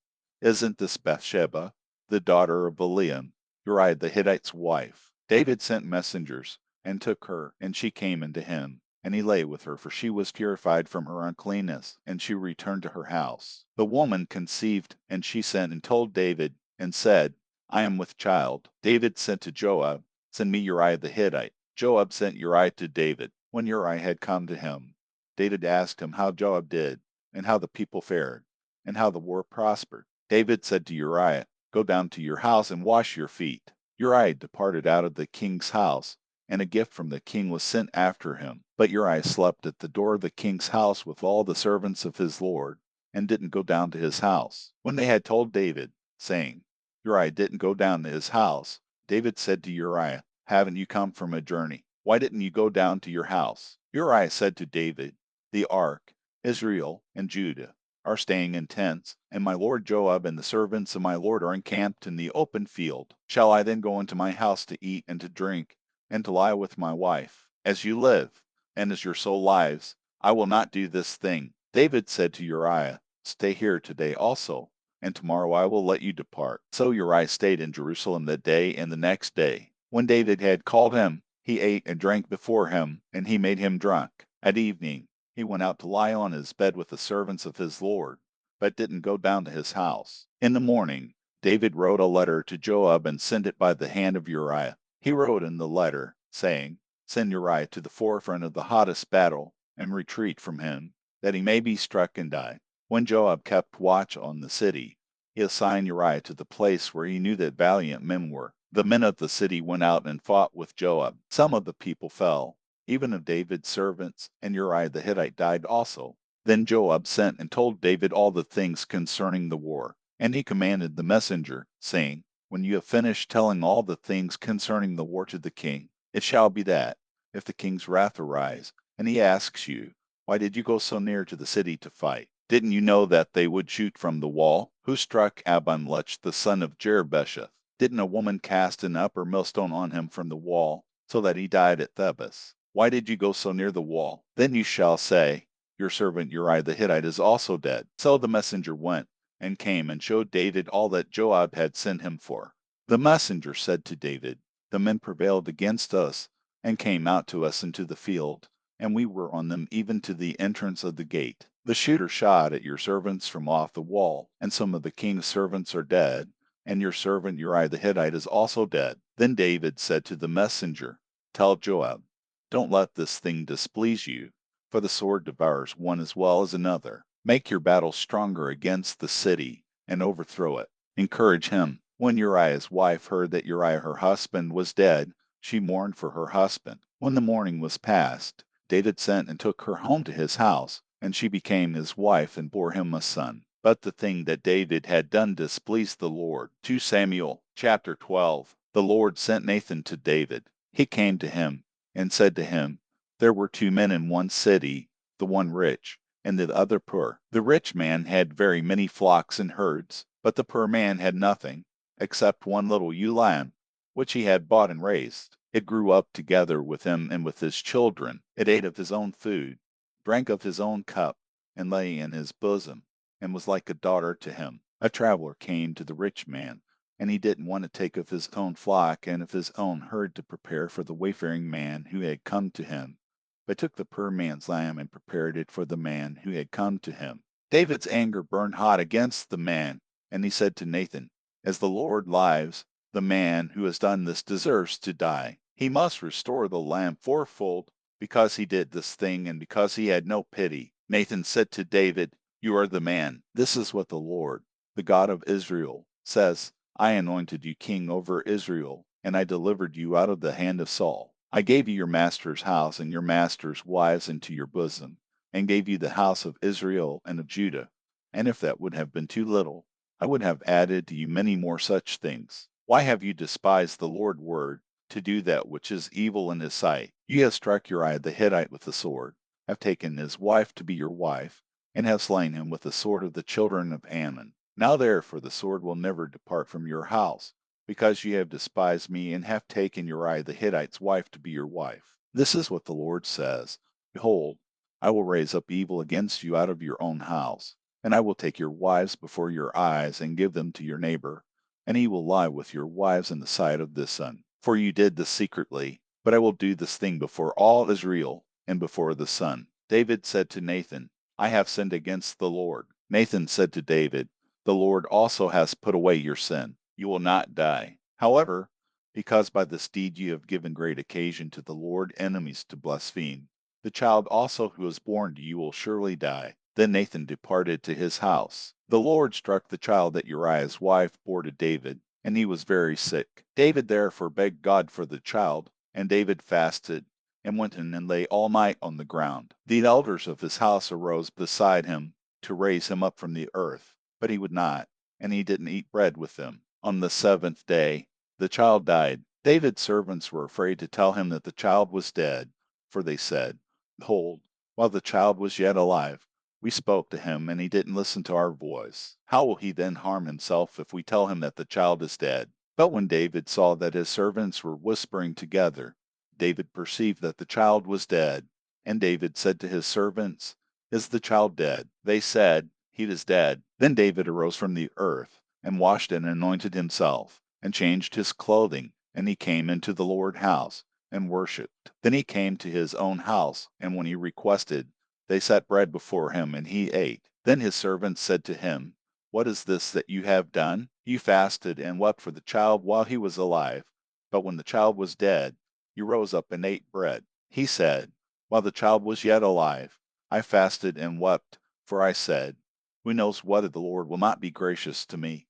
Isn't this Bathsheba, the daughter of Beliam, Uriah the Hittite's wife? David sent messengers, and took her, and she came unto him. And he lay with her, for she was purified from her uncleanness, and she returned to her house. The woman conceived, and she sent and told David, and said, I am with child. David sent to Joab, Send me Uriah the Hittite. Joab sent Uriah to David. When Uriah had come to him, David asked him how Joab did, and how the people fared, and how the war prospered. David said to Uriah, Go down to your house and wash your feet. Uriah departed out of the king's house, and a gift from the king was sent after him. But Uriah slept at the door of the king's house with all the servants of his lord, and didn't go down to his house. When they had told David, saying, Uriah didn't go down to his house, David said to Uriah, Haven't you come from a journey? Why didn't you go down to your house? Uriah said to David, The ark, Israel, and Judah are staying in tents, and my lord Joab and the servants of my lord are encamped in the open field. Shall I then go into my house to eat and to drink, and to lie with my wife? As you live, and as your soul lives, I will not do this thing. David said to Uriah, Stay here today also, and tomorrow I will let you depart. So Uriah stayed in Jerusalem that day and the next day. When David had called him, he ate and drank before him, and he made him drunk. At evening, he went out to lie on his bed with the servants of his lord, but didn't go down to his house. In the morning, David wrote a letter to Joab and sent it by the hand of Uriah. He wrote in the letter, saying, Send Uriah to the forefront of the hottest battle, and retreat from him, that he may be struck and die. When Joab kept watch on the city, he assigned Uriah to the place where he knew that valiant men were. The men of the city went out and fought with Joab. Some of the people fell, even of David's servants, and Uriah the Hittite died also. Then Joab sent and told David all the things concerning the war. And he commanded the messenger, saying, When you have finished telling all the things concerning the war to the king, it shall be that, if the king's wrath arise, and he asks you, Why did you go so near to the city to fight? Didn't you know that they would shoot from the wall? Who struck Abimelech the son of Jerubbesheth? Didn't a woman cast an upper millstone on him from the wall, so that he died at Thebez? Why did you go so near the wall? Then you shall say, Your servant Uriah the Hittite is also dead. So the messenger went, and came and showed David all that Joab had sent him for. The messenger said to David, The men prevailed against us, and came out to us into the field, and we were on them even to the entrance of the gate. The shooter shot at your servants from off the wall, and some of the king's servants are dead, and your servant Uriah the Hittite is also dead. Then David said to the messenger, Tell Joab, Don't let this thing displease you, for the sword devours one as well as another. Make your battle stronger against the city, and overthrow it. Encourage him. When Uriah's wife heard that Uriah her husband was dead, she mourned for her husband. When the mourning was past, David sent and took her home to his house, and she became his wife and bore him a son. But the thing that David had done displeased the Lord. 2 Samuel chapter 12. The Lord sent Nathan to David. He came to him and said to him, There were two men in one city, the one rich, and the other poor. The rich man had very many flocks and herds, but the poor man had nothing, except one little ewe lamb, which he had bought and raised. It grew up together with him and with his children. It ate of his own food, drank of his own cup, and lay in his bosom, and was like a daughter to him. A traveler came to the rich man, and he didn't want to take of his own flock and of his own herd to prepare for the wayfaring man who had come to him, but took the poor man's lamb and prepared it for the man who had come to him. David's anger burned hot against the man, and he said to Nathan, As the Lord lives, the man who has done this deserves to die. He must restore the lamb fourfold, because he did this thing and because he had no pity. Nathan said to David, You are the man. This is what the Lord, the God of Israel, says, I anointed you king over Israel, and I delivered you out of the hand of Saul. I gave you your master's house and your master's wives into your bosom, and gave you the house of Israel and of Judah. And if that would have been too little, I would have added to you many more such things. Why have you despised the Lord's word, to do that which is evil in his sight? You have struck Uriah the Hittite with the sword, have taken his wife to be your wife, and have slain him with the sword of the children of Ammon. Now therefore the sword will never depart from your house, because you have despised me and have taken Uriah the Hittite's wife to be your wife. This is what the Lord says, Behold, I will raise up evil against you out of your own house, and I will take your wives before your eyes and give them to your neighbor, and he will lie with your wives in the sight of this sun. For you did this secretly, but I will do this thing before all Israel and before the sun. David said to Nathan, I have sinned against the Lord. Nathan said to David, The Lord also has put away your sin. you will not die. However, because by this deed you have given great occasion to the Lord enemies to blaspheme, the child also who is born to you will surely die. Then Nathan departed to his house. The Lord struck the child that Uriah's wife bore to David, and he was very sick. David therefore begged God for the child, and David fasted, and went in and lay all night on the ground. The elders of his house arose beside him to raise him up from the earth, but he would not, and he didn't eat bread with them. On the seventh day the child died. David's servants were afraid to tell him that the child was dead, for they said, "Behold, while the child was yet alive, we spoke to him, and he didn't listen to our voice. How will he then harm himself if we tell him that the child is dead?" But when David saw that his servants were whispering together, David perceived that the child was dead. And David said to his servants, "Is the child dead?" They said, "He is dead." Then David arose from the earth, and washed and anointed himself, and changed his clothing, and he came into the Lord's house, and worshipped. Then he came to his own house, and when he requested, they set bread before him, and he ate. Then his servants said to him, "What is this that you have done? You fasted and wept for the child while he was alive, but when the child was dead, you rose up and ate bread." He said, "While the child was yet alive, I fasted and wept, for I said, who knows whether the Lord will not be gracious to me,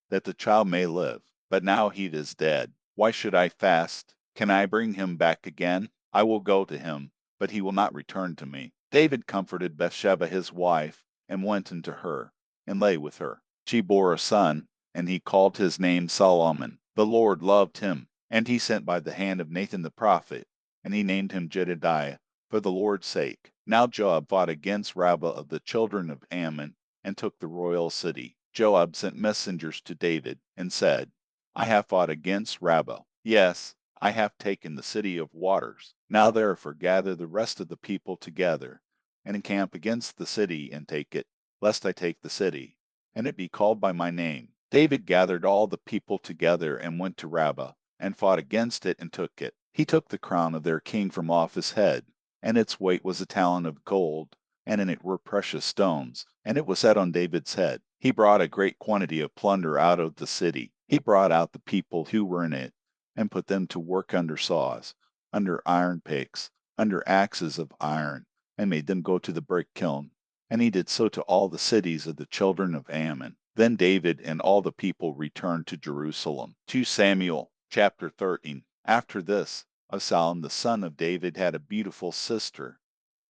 that the child may live? But now he is dead. Why should I fast? Can I bring him back again? I will go to him, but he will not return to me." David comforted Bathsheba his wife, and went into her, and lay with her. She bore a son, and he called his name Solomon. The Lord loved him, and he sent by the hand of Nathan the prophet, and he named him Jedidiah, for the Lord's sake. Now Joab fought against Rabbah of the children of Ammon, and took the royal city. Joab sent messengers to David, and said, "I have fought against Rabbah. Yes, I have taken the city of waters. Now therefore gather the rest of the people together, and encamp against the city, and take it, lest I take the city, and it be called by my name." David gathered all the people together, and went to Rabbah, and fought against it, and took it. He took the crown of their king from off his head, and its weight was a talent of gold, and in it were precious stones, and it was set on David's head. He brought a great quantity of plunder out of the city. He brought out the people who were in it, and put them to work under saws, under iron picks, under axes of iron, and made them go to the brick kiln. And he did so to all the cities of the children of Ammon. Then David and all the people returned to Jerusalem. 2 Samuel chapter 13. After this, Absalom the son of David had a beautiful sister,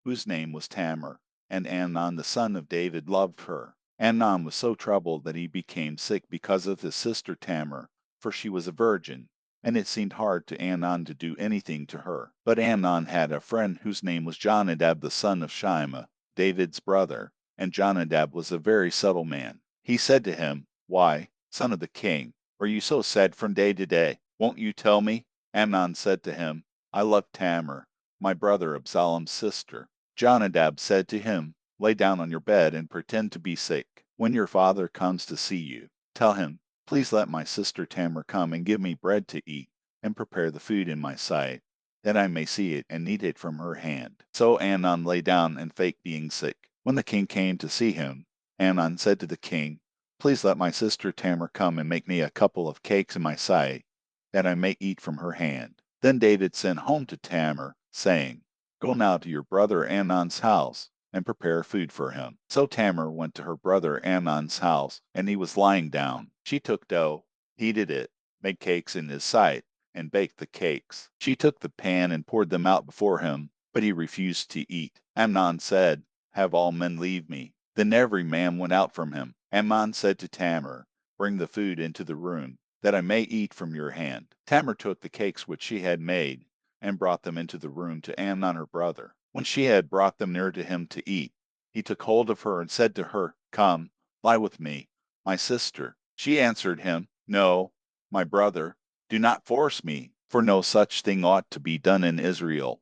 whose name was Tamar, and Amnon the son of David loved her. Amnon was so troubled that he became sick because of his sister Tamar, for she was a virgin, and it seemed hard to Amnon to do anything to her. But Amnon had a friend whose name was Jonadab the son of Shimea, David's brother, and Jonadab was a very subtle man. He said to him, "Why, son of the king, are you so sad from day to day? Won't you tell me?" Amnon said to him, "I love Tamar, my brother Absalom's sister." Jonadab said to him, "Lay down on your bed and pretend to be sick. When your father comes to see you, tell him, 'Please let my sister Tamar come and give me bread to eat, and prepare the food in my sight, that I may see it and eat it from her hand.'" So Amnon lay down and faked being sick. When the king came to see him, Amnon said to the king, "Please let my sister Tamar come and make me a couple of cakes in my sight, that I may eat from her hand." Then David sent home to Tamar, saying, "Go now to your brother Amnon's house, and prepare food for him." So Tamar went to her brother Amnon's house, and he was lying down. She took dough, heated it, made cakes in his sight, and baked the cakes. She took the pan and poured them out before him, but he refused to eat. Amnon said, "Have all men leave me." Then every man went out from him. Amnon said to Tamar, "Bring the food into the room, that I may eat from your hand." Tamar took the cakes which she had made, and brought them into the room to Amnon her brother. When she had brought them near to him to eat, he took hold of her and said to her, "Come, lie with me, my sister." She answered him, "No, my brother, do not force me, for no such thing ought to be done in Israel.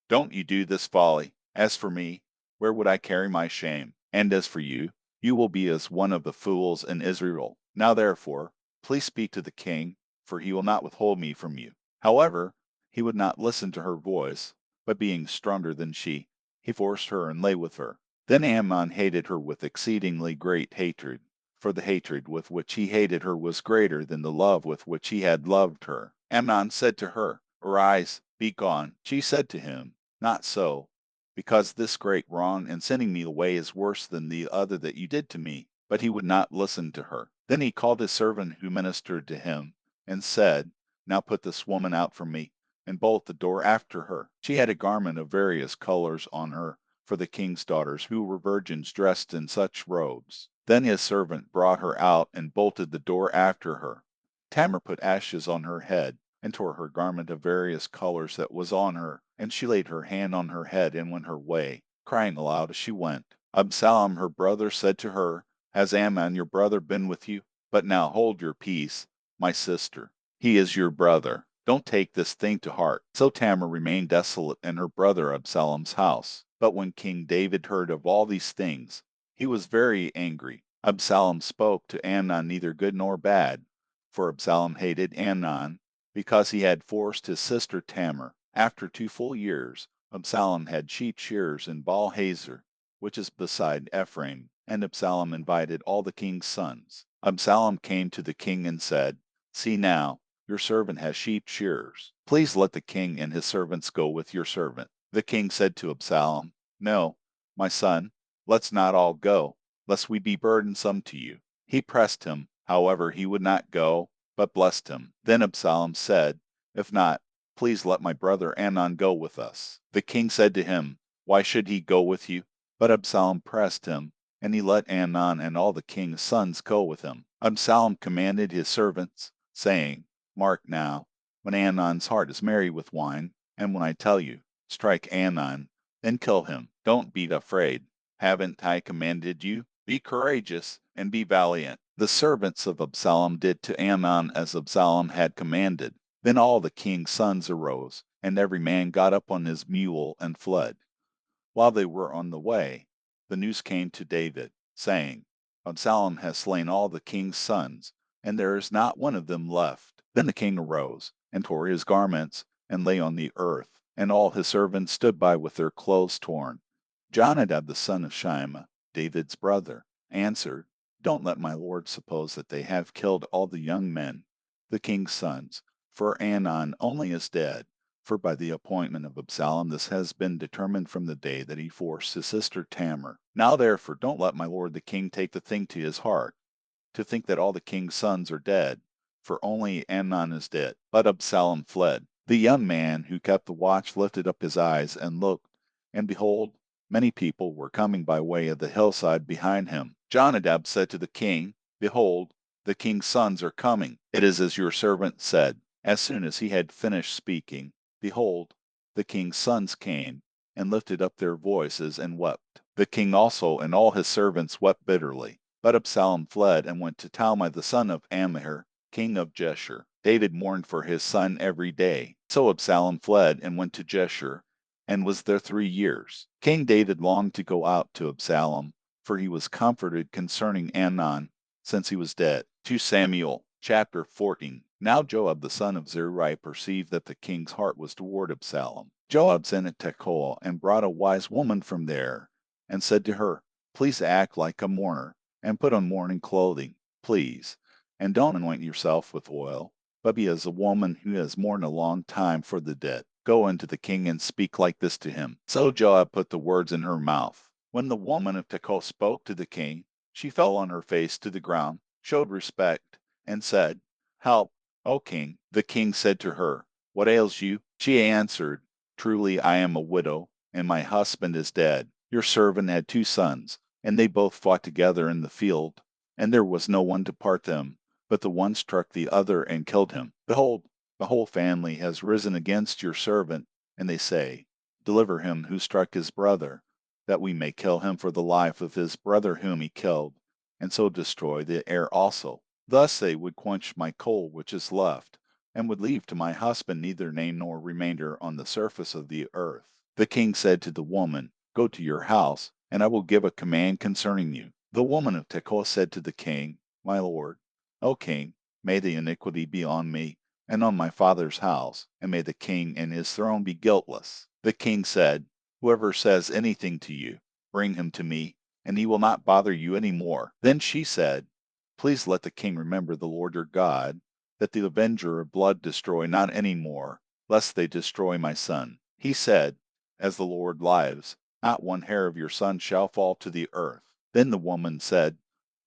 Don't you do this folly. As for me, where would I carry my shame? And as for you, you will be as one of the fools in Israel. Now therefore, please speak to the king, for he will not withhold me from you." However, he would not listen to her voice, but being stronger than she, he forced her and lay with her. Then Amnon hated her with exceedingly great hatred, for the hatred with which he hated her was greater than the love with which he had loved her. Amnon said to her, Arise, be gone. She said to him, Not so, because this great wrong and sending me away is worse than the other that you did to me. But he would not listen to her. Then he called his servant who ministered to him, and said, Now put this woman out from me, and bolt the door after her. She had a garment of various colors on her, for the king's daughters, who were virgins dressed in such robes. Then his servant brought her out and bolted the door after her. Tamar put ashes on her head, and tore her garment of various colors that was on her, and she laid her hand on her head and went her way, crying aloud as she went. Absalom her brother said to her, Has Ammon your brother been with you? But now hold your peace, my sister. He is your brother. Don't take this thing to heart. So Tamar remained desolate in her brother Absalom's house. But when King David heard of all these things, he was very angry. Absalom spoke to Amnon neither good nor bad, for Absalom hated Amnon, because he had forced his sister Tamar. After 2 full years, Absalom had sheep shears in Baal Hazor, which is beside Ephraim, and Absalom invited all the king's sons. Absalom came to the king and said, See now, your servant has sheep shearers. Please let the king and his servants go with your servant. The king said to Absalom, No, my son, let's not all go, lest we be burdensome to you. He pressed him, however, he would not go, but blessed him. Then Absalom said, If not, please let my brother Amnon go with us. The king said to him, Why should he go with you? But Absalom pressed him, and he let Amnon and all the king's sons go with him. Absalom commanded his servants, saying, Mark now, when Amnon's heart is merry with wine, and when I tell you, strike Amnon, then kill him. Don't be afraid. Haven't I commanded you? Be courageous and be valiant. The servants of Absalom did to Amnon as Absalom had commanded. Then all the king's sons arose, and every man got up on his mule and fled. While they were on the way, the news came to David, saying, Absalom has slain all the king's sons, and there is not one of them left. Then the king arose, and tore his garments, and lay on the earth, and all his servants stood by with their clothes torn. Jonadab the son of Shimea, David's brother, answered, Don't let my lord suppose that they have killed all the young men, the king's sons, for Amnon only is dead. For by the appointment of Absalom this has been determined from the day that he forced his sister Tamar. Now therefore don't let my lord the king take the thing to his heart, to think that all the king's sons are dead, for only Amnon is dead. But Absalom fled. The young man who kept the watch lifted up his eyes and looked, and behold, many people were coming by way of the hillside behind him. Jonadab said to the king, Behold, the king's sons are coming. It is as your servant said. As soon as he had finished speaking, behold, the king's sons came, and lifted up their voices and wept. The king also and all his servants wept bitterly. But Absalom fled and went to Talmai the son of Ammihur, king of Geshur. David mourned for his son every day. So Absalom fled and went to Geshur, and was there 3 years. King David longed to go out to Absalom, for he was comforted concerning Amnon, since he was dead. 2 Samuel chapter 14. Now Joab the son of Zeruiah perceived that the king's heart was toward Absalom. Joab sent to Tekoa, and brought a wise woman from there, and said to her, Please act like a mourner, and put on mourning clothing, please, and don't anoint yourself with oil, but be as a woman who has mourned a long time for the dead. Go unto the king and speak like this to him. So Joab put the words in her mouth. When the woman of Tekoa spoke to the king, she fell on her face to the ground, showed respect, and said, Help, O king. The king said to her, What ails you? She answered, Truly I am a widow, and my husband is dead. Your servant had 2 sons, and they both fought together in the field, and there was no one to part them, but the one struck the other and killed him. Behold, the whole family has risen against your servant, and they say, Deliver him who struck his brother, that we may kill him for the life of his brother whom he killed, and so destroy the heir also. Thus they would quench my coal which is left, and would leave to my husband neither name nor remainder on the surface of the earth. The king said to the woman, Go to your house, and I will give a command concerning you. The woman of Tekoa said to the king, My lord, O king, may the iniquity be on me, and on my father's house, and may the king and his throne be guiltless. The king said, Whoever says anything to you, bring him to me, and he will not bother you any more. Then she said, Please let the king remember the Lord your God, that the avenger of blood destroy not any more, lest they destroy my son. He said, As the Lord lives, not one hair of your son shall fall to the earth. Then the woman said,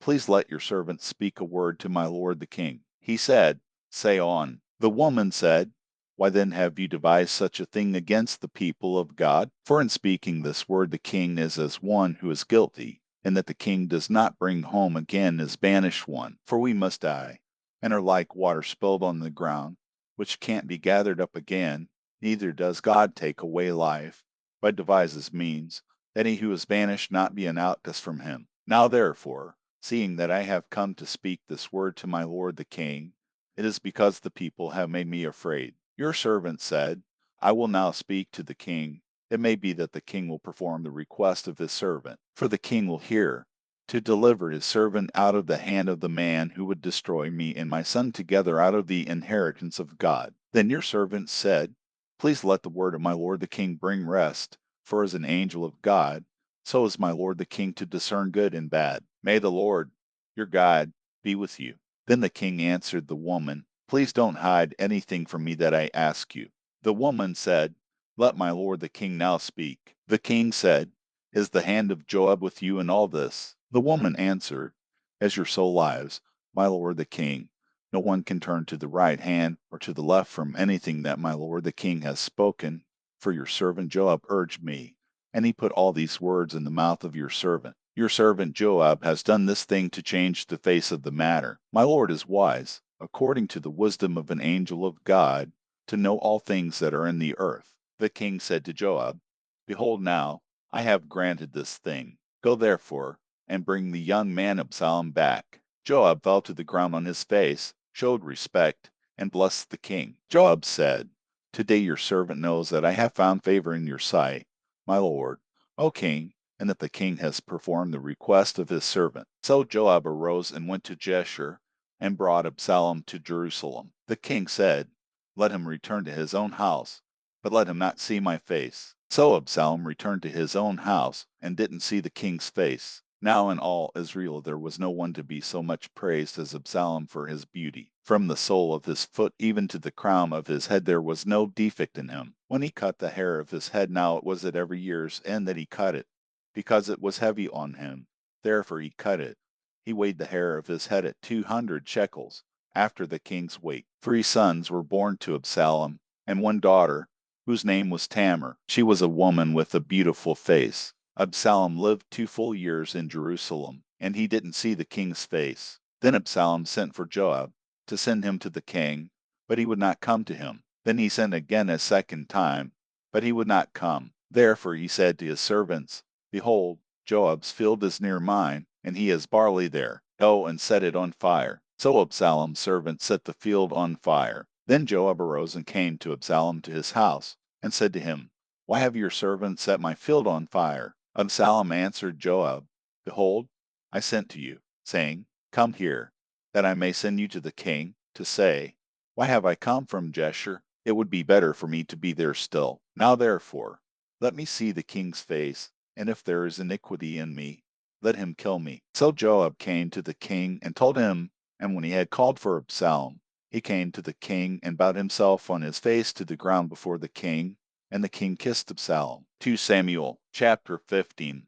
Please let your servant speak a word to my lord the king. He said, Say on. The woman said, Why then have you devised such a thing against the people of God? For in speaking this word the king is as one who is guilty, and that the king does not bring home again his banished one. For we must die, and are like water spilled on the ground, which can't be gathered up again, neither does God take away life, but devises means, that he who is banished not be an outcast from him. Now therefore, seeing that I have come to speak this word to my lord the king, it is because the people have made me afraid. Your servant said, I will now speak to the king. It may be that the king will perform the request of his servant, for the king will hear, to deliver his servant out of the hand of the man who would destroy me and my son together out of the inheritance of God. Then your servant said, Please let the word of my lord the king bring rest, for as an angel of God, so is my lord the king to discern good and bad. May the Lord, your God, be with you. Then the king answered the woman, Please don't hide anything from me that I ask you. The woman said, Let my lord the king now speak. The king said, Is the hand of Joab with you in all this? The woman answered, As your soul lives, my lord the king, no one can turn to the right hand or to the left from anything that my lord the king has spoken, for your servant Joab urged me, and he put all these words in the mouth of your servant. Your servant Joab has done this thing to change the face of the matter. My lord is wise, according to the wisdom of an angel of God, to know all things that are in the earth. The king said to Joab, Behold now, I have granted this thing. Go therefore, and bring the young man Absalom back. Joab fell to the ground on his face, showed respect, and blessed the king. Joab said, Today your servant knows that I have found favor in your sight, my lord, O king, and that the king has performed the request of his servant. So Joab arose and went to Jeshurun, and brought Absalom to Jerusalem. The king said, Let him return to his own house, but let him not see my face. So Absalom returned to his own house, and didn't see the king's face. Now in all Israel there was no one to be so much praised as Absalom for his beauty. From the sole of his foot even to the crown of his head there was no defect in him. When he cut the hair of his head, now it was at every year's end that he cut it, because it was heavy on him. Therefore he cut it. He weighed the hair of his head at 200 shekels, after the king's weight. 3 sons were born to Absalom, and 1 daughter, whose name was Tamar. She was a woman with a beautiful face. Absalom lived 2 full years in Jerusalem, and he didn't see the king's face. Then Absalom sent for Joab, to send him to the king, but he would not come to him. Then he sent again a second time, but he would not come. Therefore he said to his servants, Behold, Joab's field is near mine, and he has barley there. Go and set it on fire. So Absalom's servants set the field on fire. Then Joab arose and came to Absalom to his house, and said to him, Why have your servants set my field on fire? Absalom answered Joab, Behold, I sent to you, saying, Come here, that I may send you to the king, to say, Why have I come from Jeshurun? It would be better for me to be there still. Now therefore, let me see the king's face, and if there is iniquity in me, let him kill me. So Joab came to the king and told him, and when he had called for Absalom, he came to the king and bowed himself on his face to the ground before the king, and the king kissed Absalom. 2 Samuel chapter 15.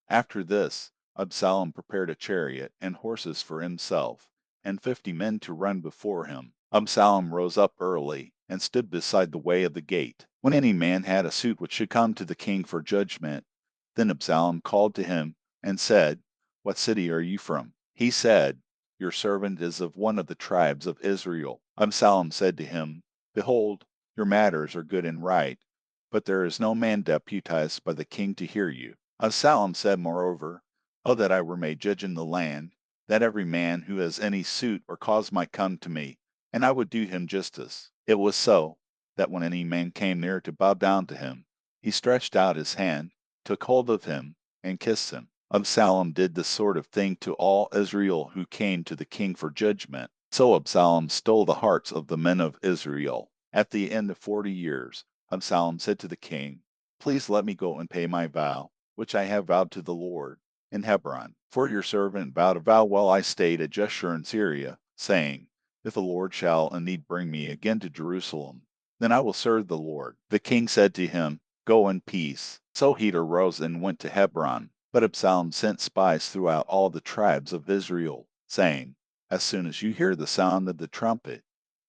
After this, Absalom prepared a chariot and horses for himself, and 50 men to run before him. Absalom rose up early, and stood beside the way of the gate. When any man had a suit which should come to the king for judgment, then Absalom called to him, and said, What city are you from? He said, Your servant is of one of the tribes of Israel. Absalom said to him, Behold, your matters are good and right, but there is no man deputized by the king to hear you. Absalom said moreover, Oh that I were made judge in the land, that every man who has any suit or cause might come to me, and I would do him justice. It was so, that when any man came near to bow down to him, he stretched out his hand, took hold of him, and kissed him. Absalom did this sort of thing to all Israel who came to the king for judgment. So Absalom stole the hearts of the men of Israel. At the end of 40 years, Absalom said to the king, Please let me go and pay my vow, which I have vowed to the Lord. in Hebron. For your servant vowed a vow while I stayed at Jeshurun in Syria, saying, If the Lord shall indeed bring me again to Jerusalem, then I will serve the Lord. The king said to him, Go in peace. So he arose and went to Hebron. But Absalom sent spies throughout all the tribes of Israel, saying, As soon as you hear the sound of the trumpet,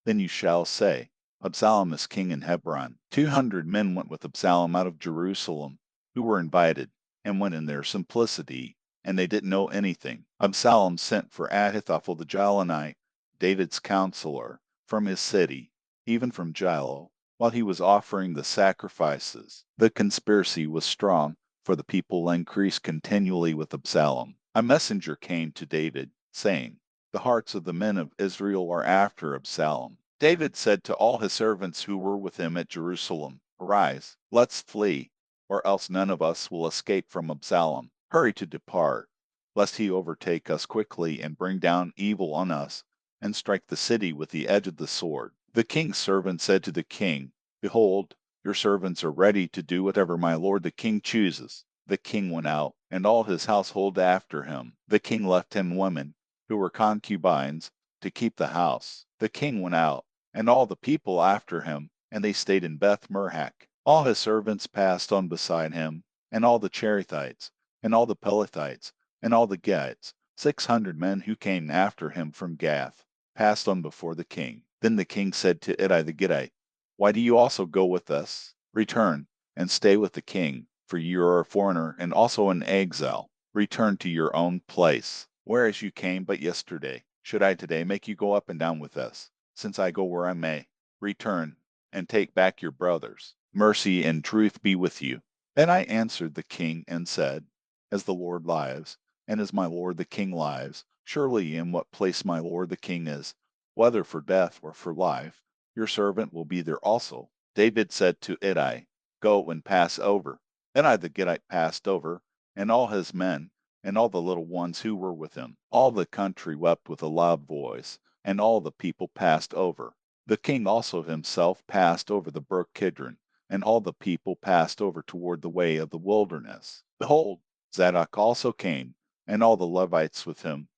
then you shall say, Absalom is king in Hebron. 200 men went with Absalom out of Jerusalem, who were invited, and went in their simplicity, and they didn't know anything. Absalom sent for Ahithophel the Gilonite, David's counselor, from his city, even from Gilo, while he was offering the sacrifices. The conspiracy was strong, for the people increased continually with Absalom. A messenger came to David, saying, The hearts of the men of Israel are after Absalom. David said to all his servants who were with him at Jerusalem, Arise, let's flee, or else none of us will escape from Absalom. Hurry to depart, lest he overtake us quickly and bring down evil on us, and strike the city with the edge of the sword. The king's servant said to the king, Behold, your servants are ready to do whatever my lord the king chooses. The king went out, and all his household after him. The king left him women, who were concubines, to keep the house. The king went out, and all the people after him, and they stayed in Beth Merhak. All his servants passed on beside him, and all the Cherethites, and all the Pelethites, and all the Gadites, 600 men who came after him from Gath, passed on before the king. Then the king said to Ittai the Gittite, Why do you also go with us? Return, and stay with the king, for you are a foreigner and also an exile. Return to your own place, whereas you came but yesterday. Should I today make you go up and down with us, since I go where I may? Return, and take back your brothers. Mercy and truth be with you. Then I answered the king and said, As the Lord lives, and as my lord the king lives, surely in what place my lord the king is, whether for death or for life, your servant will be there also. David said to Ittai, Go and pass over. Then I the Gittite passed over, and all his men, and all the little ones who were with him. All the country wept with a loud voice, and all the people passed over. The king also himself passed over the brook Kidron, and all the people passed over toward the way of the wilderness. Behold, Zadok also came, and all the Levites with him,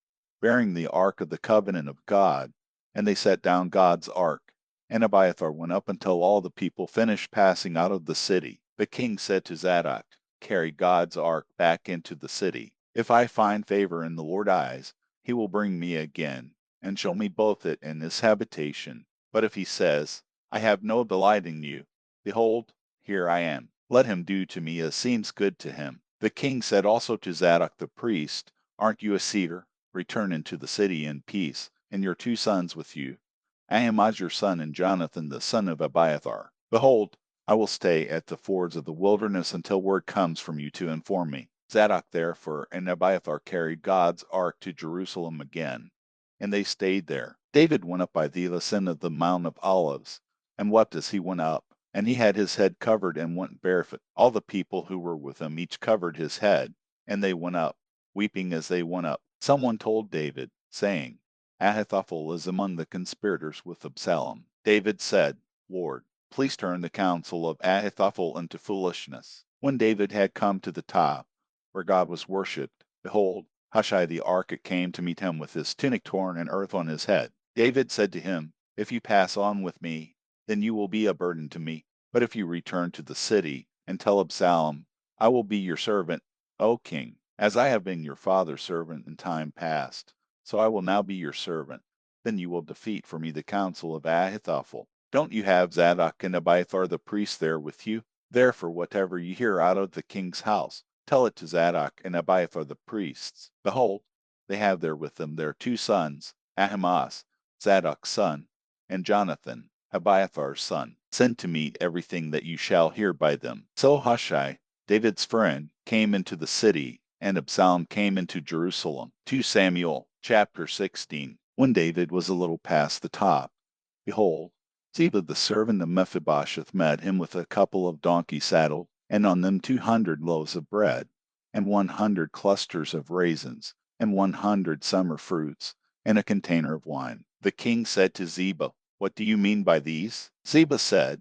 bearing the ark of the covenant of God, and they set down God's ark. And Abiathar went up until all the people finished passing out of the city. The king said to Zadok, Carry God's ark back into the city. If I find favor in the Lord's eyes, he will bring me again, and show me both it and his habitation. But if he says, I have no delight in you, behold, here I am. Let him do to me as seems good to him. The king said also to Zadok the priest, Aren't you a seer? Return into the city in peace, and your 2 sons with you, Ahimaaz your son and Jonathan the son of Abiathar. Behold, I will stay at the fords of the wilderness until word comes from you to inform me. Zadok therefore and Abiathar carried God's ark to Jerusalem again, and they stayed there. David went up by the ascent of the Mount of Olives, and wept as he went up, and he had his head covered and went barefoot. All the people who were with him each covered his head, and they went up, weeping as they went up. Someone told David, saying, Ahithophel is among the conspirators with Absalom. David said, Lord, please turn the counsel of Ahithophel into foolishness. When David had come to the top, where God was worshipped, behold, Hushai the archite came to meet him with his tunic torn and earth on his head. David said to him, If you pass on with me, then you will be a burden to me. But if you return to the city, and tell Absalom, I will be your servant, O king, as I have been your father's servant in time past, so I will now be your servant. Then you will defeat for me the counsel of Ahithophel. Don't you have Zadok and Abiathar the priests there with you? Therefore, whatever you hear out of the king's house, tell it to Zadok and Abiathar the priests. Behold, they have there with them their 2 sons, Ahimaaz, Zadok's son, and Jonathan, Abiathar's son. Send to me everything that you shall hear by them. So Hushai, David's friend, came into the city, and Absalom came into Jerusalem. 2 Samuel chapter 16. When David was a little past the top, behold, Ziba the servant of Mephibosheth met him with a couple of donkeys saddled, and on them 200 loaves of bread, and 100 clusters of raisins, and 100 summer fruits, and a container of wine. The king said to Ziba, What do you mean by these? Ziba said,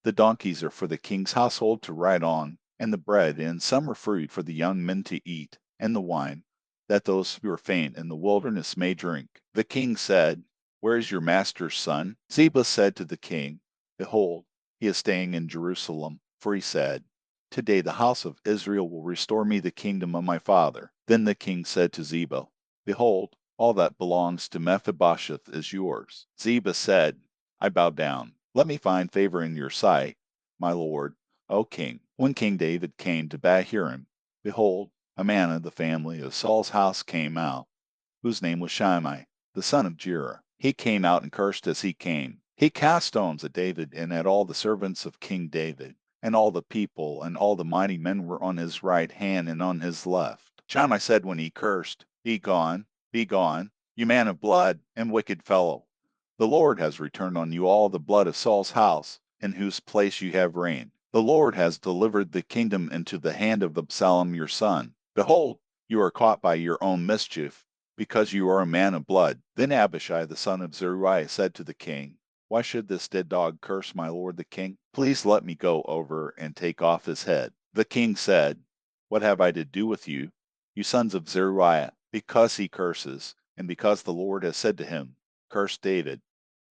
The donkeys are for the king's household to ride on, and the bread and summer fruit for the young men to eat. and the wine, that those who are faint in the wilderness may drink. The king said, Where is your master's son? Ziba said to the king, Behold, he is staying in Jerusalem. For he said, Today the house of Israel will restore me the kingdom of my father. Then the king said to Ziba, Behold, all that belongs to Mephibosheth is yours. Ziba said, I bow down. Let me find favor in your sight, my lord, O king. When King David came to Bahurim, behold, a man of the family of Saul's house came out, whose name was Shimei, the son of Jerah. He came out and cursed as he came. He cast stones at David and at all the servants of King David, and all the people and all the mighty men were on his right hand and on his left. Shimei said when he cursed, be gone, you man of blood and wicked fellow. The Lord has returned on you all the blood of Saul's house, in whose place you have reigned. The Lord has delivered the kingdom into the hand of Absalom your son. Behold, you are caught by your own mischief, because you are a man of blood. Then Abishai the son of Zeruiah said to the king, Why should this dead dog curse my lord the king? Please let me go over and take off his head. The king said, What have I to do with you, you sons of Zeruiah? Because he curses, and because the Lord has said to him, Curse David.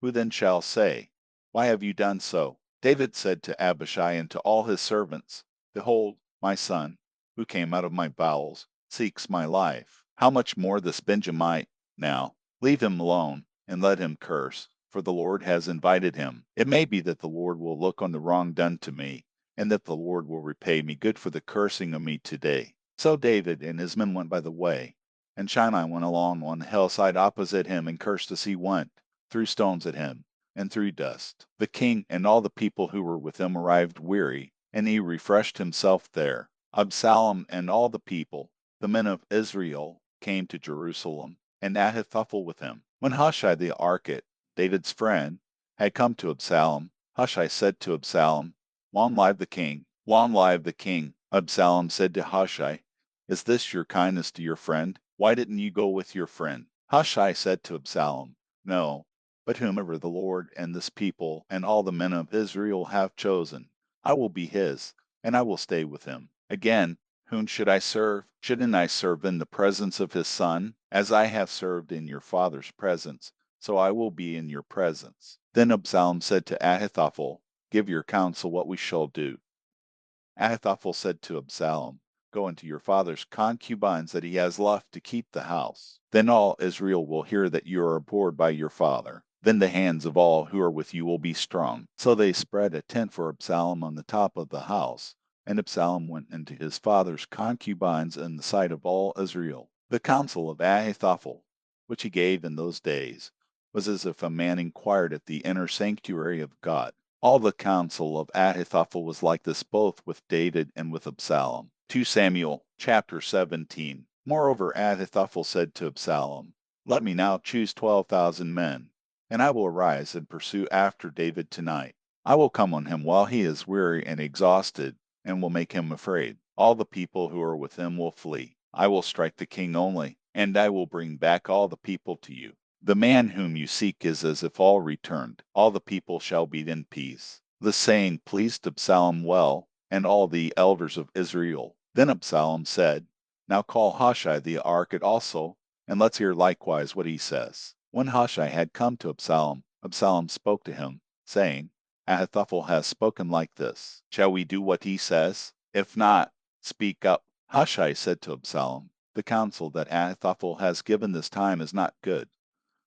Who then shall say, Why have you done so? David said to Abishai and to all his servants, Behold, my son, who came out of my bowels, seeks my life. How much more this Benjamite now? Leave him alone, and let him curse, for the Lord has invited him. It may be that the Lord will look on the wrong done to me, and that the Lord will repay me good for the cursing of me today. So David and his men went by the way, and Shimei went along on the hillside opposite him and cursed as he went, threw stones at him, and threw dust. The king and all the people who were with him arrived weary, and he refreshed himself there. Absalom and all the people, the men of Israel, came to Jerusalem, and Ahithophel with him. When Hushai the Archite, David's friend, had come to Absalom, Hushai said to Absalom, Long live the king! Long live the king! Absalom said to Hushai, Is this your kindness to your friend? Why didn't you go with your friend? Hushai said to Absalom, No, but whomever the Lord and this people and all the men of Israel have chosen, I will be his, and I will stay with him. Again, whom should I serve? Shouldn't I serve in the presence of his son? As I have served in your father's presence, so I will be in your presence. Then Absalom said to Ahithophel, Give your counsel what we shall do. Ahithophel said to Absalom, Go into your father's concubines that he has left to keep the house. Then all Israel will hear that you are abhorred by your father. Then the hands of all who are with you will be strong. So they spread a tent for Absalom on the top of the house, and Absalom went into his father's concubines in the sight of all Israel. The counsel of Ahithophel, which he gave in those days, was as if a man inquired at the inner sanctuary of God. All the counsel of Ahithophel was like this both with David and with Absalom. 2 Samuel chapter 17. Moreover, Ahithophel said to Absalom, Let me now choose 12,000 men, and I will arise and pursue after David tonight. I will come on him while he is weary and exhausted, and will make him afraid. All the people who are with him will flee. I will strike the king only, and I will bring back all the people to you. The man whom you seek is as if all returned. All the people shall be in peace. The saying pleased Absalom well, and all the elders of Israel. Then Absalom said, Now call Hushai the Archite also, and let's hear likewise what he says. When Hushai had come to Absalom, Absalom spoke to him, saying, Ahithophel has spoken like this. Shall we do what he says? If not, speak up. Hushai said to Absalom, The counsel that Ahithophel has given this time is not good.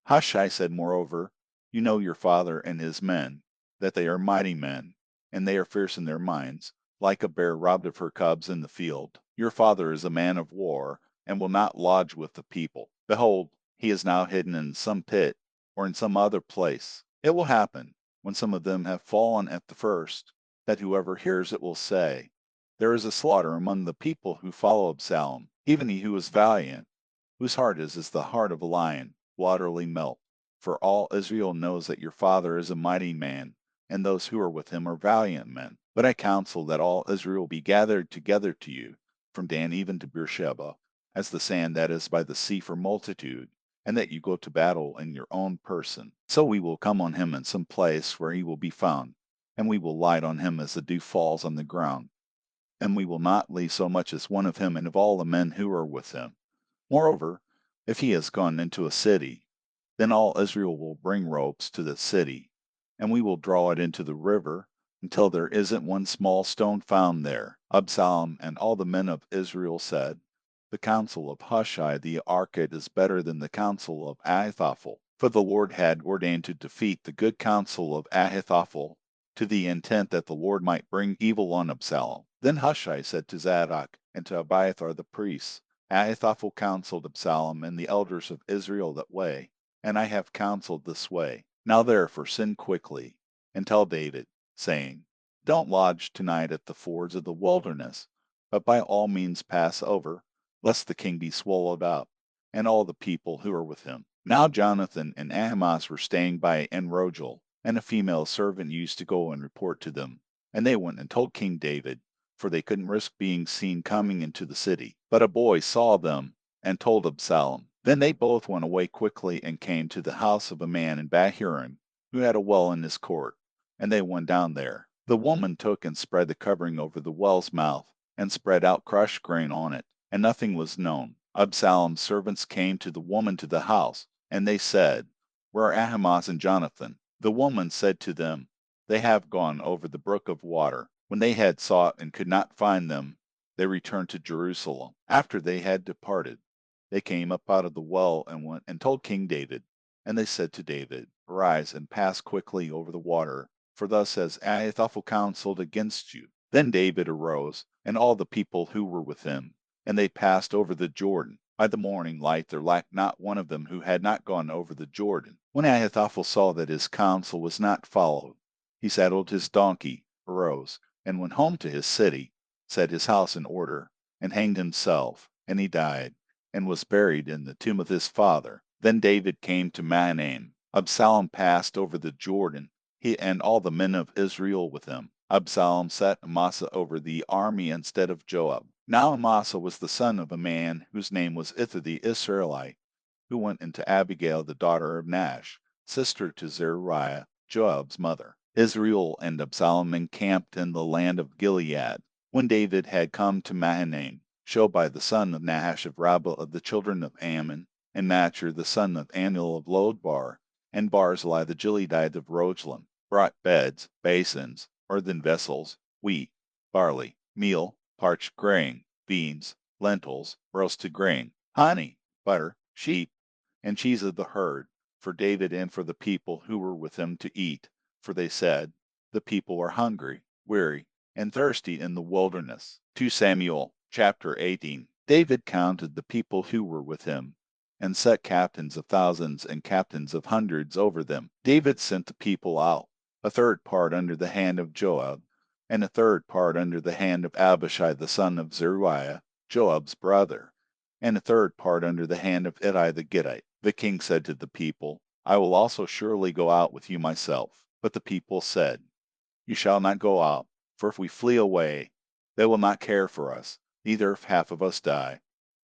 Hushai said, Moreover, you know your father and his men, that they are mighty men, and they are fierce in their minds, like a bear robbed of her cubs in the field. Your father is a man of war, and will not lodge with the people. Behold, he is now hidden in some pit, or in some other place. It will happen, when some of them have fallen at the first, that whoever hears it will say, There is a slaughter among the people who follow Absalom, even he who is valiant, whose heart is as the heart of a lion, will utterly melt. For all Israel knows that your father is a mighty man, and those who are with him are valiant men. But I counsel that all Israel be gathered together to you, from Dan even to Beersheba, as the sand that is by the sea for multitude, and that you go to battle in your own person. So we will come on him in some place where he will be found, and we will light on him as the dew falls on the ground. and we will not leave so much as one of him and of all the men who are with him. Moreover, if he has gone into a city, then all Israel will bring ropes to the city, and we will draw it into the river until there isn't one small stone found there. Absalom and all the men of Israel said, the counsel of Hushai the Archite is better than the counsel of Ahithophel. For the Lord had ordained to defeat the good counsel of Ahithophel, to the intent that the Lord might bring evil on Absalom. Then Hushai said to Zadok and to Abiathar the priests, Ahithophel counseled Absalom and the elders of Israel that way, and I have counseled this way. Now therefore send quickly, and tell David, saying, don't lodge tonight at the fords of the wilderness, but by all means pass over, lest the king be swallowed up, and all the people who are with him. Now Jonathan and Ahimaaz were staying by Enrogel, and a female servant used to go and report to them. And they went and told King David, for they couldn't risk being seen coming into the city. But a boy saw them, and told Absalom. Then they both went away quickly and came to the house of a man in Bahurim, who had a well in his court, and they went down there. The woman took and spread the covering over the well's mouth, and spread out crushed grain on it, and nothing was known. Absalom's servants came to the woman to the house, and they said, where are Ahimaaz and Jonathan? The woman said to them, they have gone over the brook of water. When they had sought and could not find them, they returned to Jerusalem. After they had departed, they came up out of the well and went and told King David. And they said to David, arise and pass quickly over the water, for thus has Ahithophel counseled against you. Then David arose, and all the people who were with him, and they passed over the Jordan. By the morning light there lacked not one of them who had not gone over the Jordan. When Ahithophel saw that his counsel was not followed, he saddled his donkey, arose, and went home to his city, set his house in order, and hanged himself, and he died, and was buried in the tomb of his father. Then David came to Mahanaim. Absalom passed over the Jordan, he and all the men of Israel with him. Absalom set Amasa over the army instead of Joab. Now Amasa was the son of a man whose name was Itha the Israelite, who went into Abigail the daughter of Nahash, sister to Zeruiah, Joab's mother. Israel and Absalom encamped in the land of Gilead. When David had come to Mahanaim, Shobai the son of Nahash of Rabbah of the children of Ammon, and Machir the son of Amiel of Lodebar, and Barzillai the Gileadite of Rogelim, brought beds, basins, earthen vessels, wheat, barley, meal, parched grain, beans, lentils, roasted grain, honey, butter, sheep, and cheese of the herd, for David and for the people who were with him to eat. For they said, the people are hungry, weary, and thirsty in the wilderness. 2 Samuel chapter 18. David counted the people who were with him, and set captains of thousands and captains of hundreds over them. David sent the people out, a third part under the hand of Joab, and a third part under the hand of Abishai the son of Zeruiah, Joab's brother, and a third part under the hand of Ittai the Gittite. The king said to the people, I will also surely go out with you myself. But the people said, you shall not go out, for if we flee away, they will not care for us, neither if half of us die,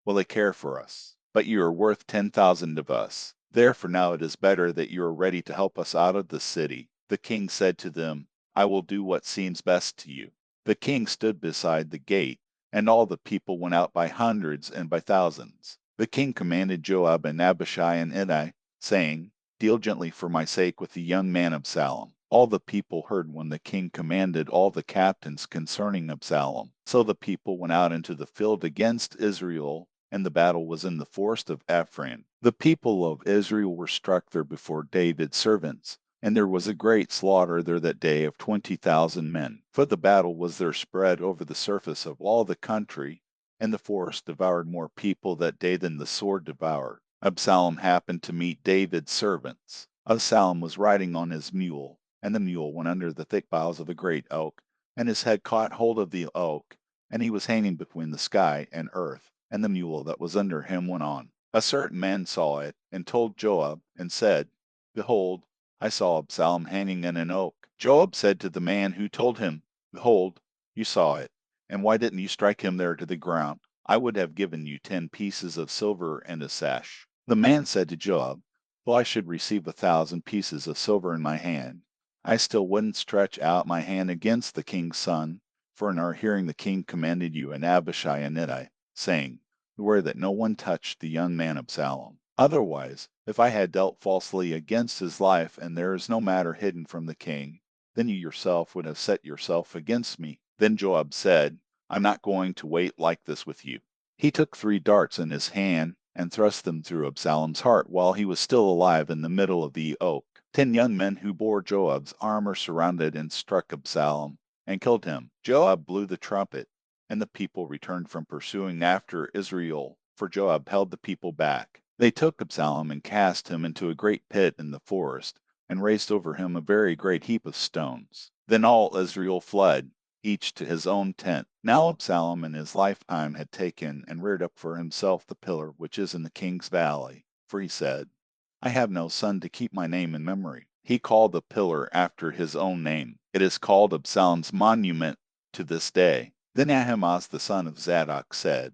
will they care for us. But you are worth 10,000 of us. Therefore now it is better that you are ready to help us out of the city. The king said to them, I will do what seems best to you. The king stood beside the gate, and all the people went out by hundreds and by thousands. The king commanded Joab and Abishai and Ittai, saying, deal gently for my sake with the young man Absalom. All the people heard when the king commanded all the captains concerning Absalom. So the people went out into the field against Israel, and the battle was in the forest of Ephraim. The people of Israel were struck there before David's servants, and there was a great slaughter there that day of 20,000 men. For the battle was there spread over the surface of all the country, and the forest devoured more people that day than the sword devoured. Absalom happened to meet David's servants. Absalom was riding on his mule, and the mule went under the thick boughs of a great oak, and his head caught hold of the oak, and he was hanging between the sky and earth, and the mule that was under him went on. A certain man saw it, and told Joab, and said, behold, I saw Absalom hanging in an oak. Joab said to the man who told him, behold, you saw it, and why didn't you strike him there to the ground? I would have given you 10 pieces of silver and a sash. The man said to Joab, though I should receive 1,000 pieces of silver in my hand, I still wouldn't stretch out my hand against the king's son, For in our hearing the king commanded you and Abishai and Ittai, saying, Beware that no one touch the young man Absalom. Otherwise, if I had dealt falsely against his life, and there is no matter hidden from the king, then you yourself would have set yourself against me. Then Joab said, I'm not going to wait like this with you. He took 3 darts in his hand and thrust them through Absalom's heart while he was still alive in the middle of the oak. 10 young men who bore Joab's armor surrounded and struck Absalom and killed him. Joab blew the trumpet, and the people returned from pursuing after Israel, for Joab held the people back. They took Absalom and cast him into a great pit in the forest, and raised over him a very great heap of stones. Then all Israel fled, each to his own tent. Now Absalom in his lifetime had taken and reared up for himself the pillar which is in the king's valley, for he said, I have no son to keep my name in memory. He called the pillar after his own name. It is called Absalom's monument to this day. Then Ahimaaz the son of Zadok said,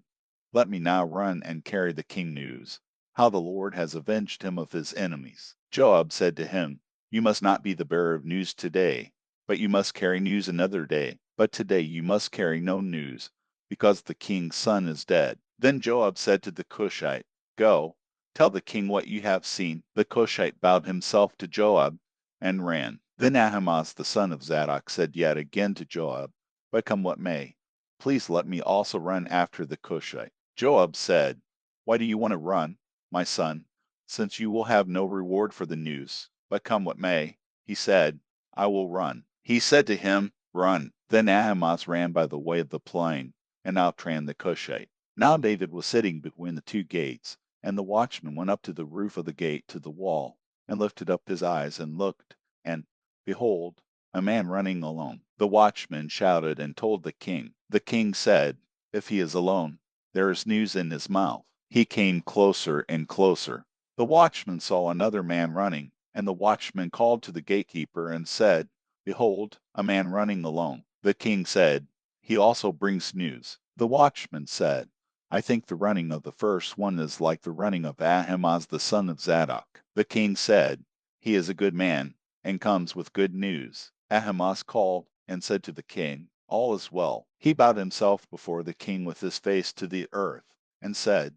Let me now run and carry the king news, how the Lord has avenged him of his enemies. Joab said to him, You must not be the bearer of news today, but you must carry news another day. But today you must carry no news, because the king's son is dead. Then Joab said to the Cushite, Go, tell the king what you have seen. The Cushite bowed himself to Joab and ran. Then Ahimaaz the son of Zadok said yet again to Joab, But come what may, please let me also run after the Cushite. Joab said, Why do you want to run, my son, since you will have no reward for the news? But come what may, he said, I will run. He said to him, Run. Then Ahimaaz ran by the way of the plain, and outran the Cushite. Now David was sitting between the 2 gates, and the watchman went up to the roof of the gate to the wall, and lifted up his eyes and looked, and, behold, a man running alone. The watchman shouted and told the king. The king said, If he is alone, there is news in his mouth. He came closer and closer. The watchman saw another man running, and the watchman called to the gatekeeper and said, Behold, a man running alone. The king said, He also brings news. The watchman said, I think the running of the first one is like the running of Ahimaaz the son of Zadok. The king said, He is a good man, and comes with good news. Ahimaaz called and said to the king, All is well. He bowed himself before the king with his face to the earth, and said,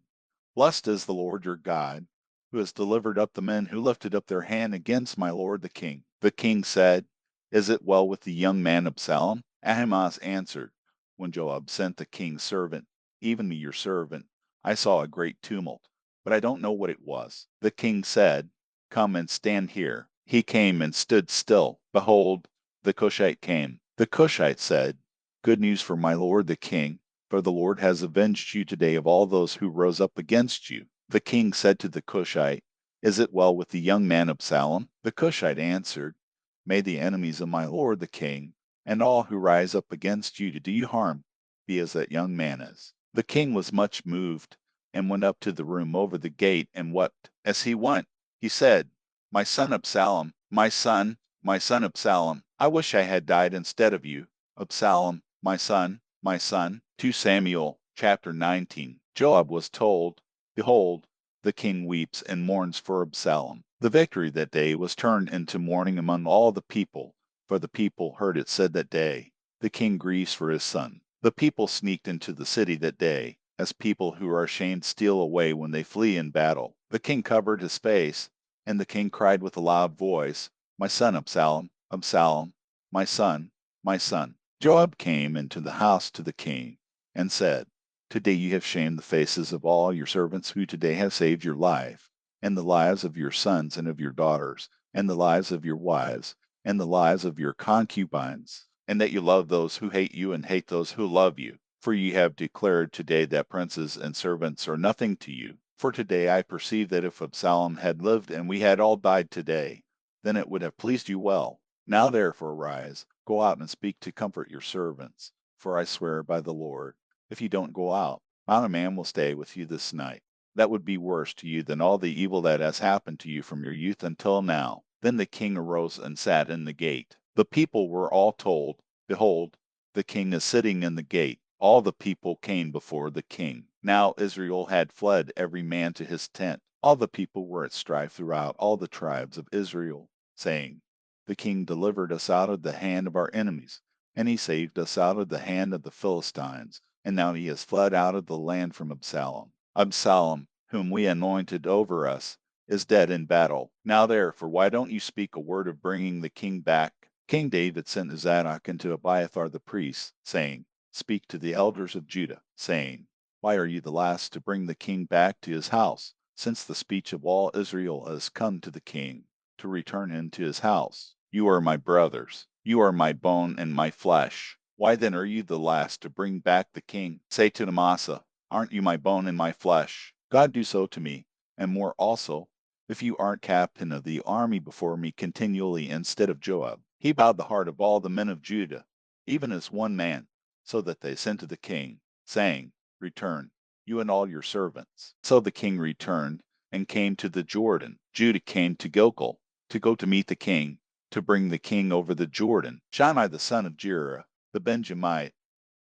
Blessed is the Lord your God, who has delivered up the men who lifted up their hand against my lord the king. The king said, Is it well with the young man Absalom? Ahimaaz answered, When Joab sent the king's servant, even me your servant, I saw a great tumult, but I don't know what it was. The king said, Come and stand here. He came and stood still. Behold, the Cushite came. The Cushite said, Good news for my lord the king, for the Lord has avenged you today of all those who rose up against you. The king said to the Cushite, Is it well with the young man Absalom? The Cushite answered, May the enemies of my lord the king, and all who rise up against you to do you harm, be as that young man is. The king was much moved, and went up to the room over the gate, and wept. As he went, he said, My son Absalom, my son Absalom, I wish I had died instead of you. Absalom, my son, my son. 2 Samuel chapter 19. Joab was told, Behold, the king weeps and mourns for Absalom. The victory that day was turned into mourning among all the people, for the people heard it said that day, The king grieves for his son. The people sneaked into the city that day, as people who are ashamed steal away when they flee in battle. The king covered his face, and the king cried with a loud voice, My son Absalom, Absalom, my son, my son. Joab came into the house to the king, and said, Today you have shamed the faces of all your servants who today have saved your life, and the lives of your sons and of your daughters, and the lives of your wives, and the lives of your concubines, and that you love those who hate you and hate those who love you. For you have declared today that princes and servants are nothing to you. For today I perceive that if Absalom had lived and we had all died today, then it would have pleased you well. Now therefore rise, go out and speak to comfort your servants. For I swear by the Lord, if you don't go out, not a man will stay with you this night. That would be worse to you than all the evil that has happened to you from your youth until now. Then the king arose and sat in the gate. The people were all told, Behold, the king is sitting in the gate. All the people came before the king. Now Israel had fled every man to his tent. All the people were at strife throughout all the tribes of Israel, saying, The king delivered us out of the hand of our enemies, and he saved us out of the hand of the Philistines, and now he has fled out of the land from Absalom. Absalom, whom we anointed over us, is dead in battle. Now therefore, why don't you speak a word of bringing the king back? King David sent Zadok and to Abiathar the priest, saying, Speak to the elders of Judah, saying, Why are you the last to bring the king back to his house, since the speech of all Israel has come to the king, to return him to his house? You are my brothers, you are my bone and my flesh. Why then are you the last to bring back the king? Say to Amasa, Aren't you my bone and my flesh? God do so to me, and more also, if you aren't captain of the army before me continually instead of Joab. He bowed the heart of all the men of Judah, even as one man, so that they sent to the king, saying, Return, you and all your servants. So the king returned, and came to the Jordan. Judah came to Gilgal, to go to meet the king, to bring the king over the Jordan. Shimei the son of Gera, the Benjamite,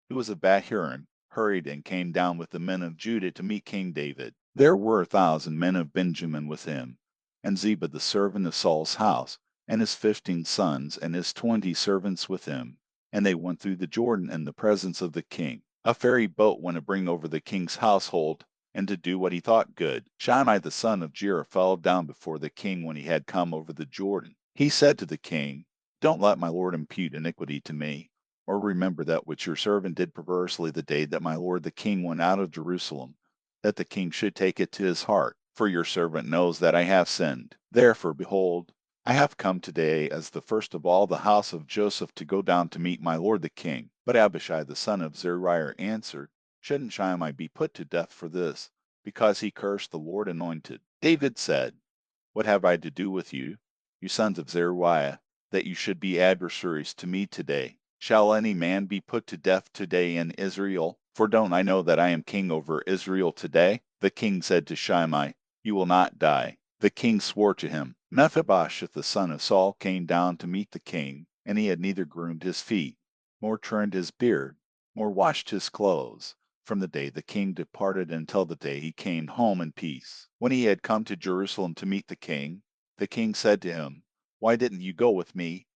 who was of Bahurim, hurried and came down with the men of Judah to meet King David. There were 1,000 men of Benjamin with him, and Ziba the servant of Saul's house, and his 15 sons, and his 20 servants with him. And they went through the Jordan in the presence of the king. A ferry boat went to bring over the king's household, and to do what he thought good. Shimei the son of Gera fell down before the king when he had come over the Jordan. He said to the king, Don't let my lord impute iniquity to me, or remember that which your servant did perversely the day that my lord the king went out of Jerusalem, that the king should take it to his heart. For your servant knows that I have sinned. Therefore, behold, I have come today as the first of all the house of Joseph to go down to meet my lord the king. But Abishai the son of Zeruiah answered, Shouldn't Shimei be put to death for this, because he cursed the Lord anointed? David said, What have I to do with you, you sons of Zeruiah, that you should be adversaries to me today? Shall any man be put to death today in Israel? For don't I know that I am king over Israel today? The king said to Shimei, You will not die. The king swore to him. Mephibosheth the son of Saul came down to meet the king, and he had neither groomed his feet, nor trimmed his beard, nor washed his clothes, from the day the king departed until the day he came home in peace. When he had come to Jerusalem to meet the king said to him, Why didn't you go with me,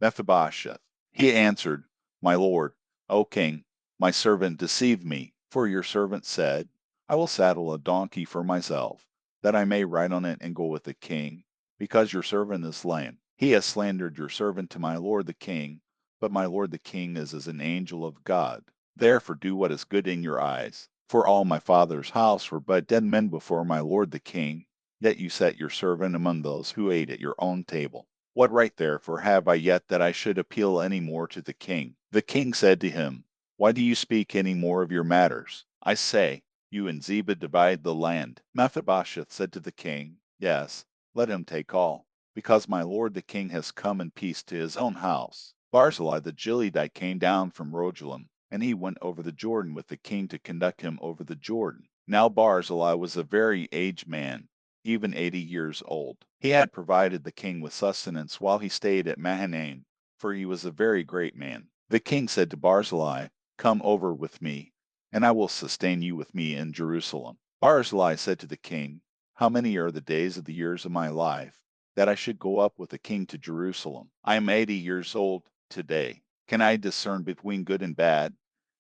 Mephibosheth? He answered, My lord, O king, my servant deceived me. For your servant said, I will saddle a donkey for myself, that I may ride on it and go with the king, because your servant is lame. He has slandered your servant to my lord the king, but my lord the king is as an angel of God. Therefore do what is good in your eyes. For all my father's house were but dead men before my lord the king, yet you set your servant among those who ate at your own table. What right therefore have I yet that I should appeal any more to the king? The king said to him, Why do you speak any more of your matters? I say, you and Ziba divide the land. Mephibosheth said to the king, Yes, let him take all, because my lord the king has come in peace to his own house. Barzillai the Gileadite came down from Rogelim, and he went over the Jordan with the king to conduct him over the Jordan. Now Barzillai was a very aged man, even 80 years old. He had provided the king with sustenance while he stayed at Mahanaim, for he was a very great man. The king said to Barzillai, Come over with me, and I will sustain you with me in Jerusalem. Barzillai said to the king, How many are the days of the years of my life, that I should go up with the king to Jerusalem? I am 80 years old today. Can I discern between good and bad?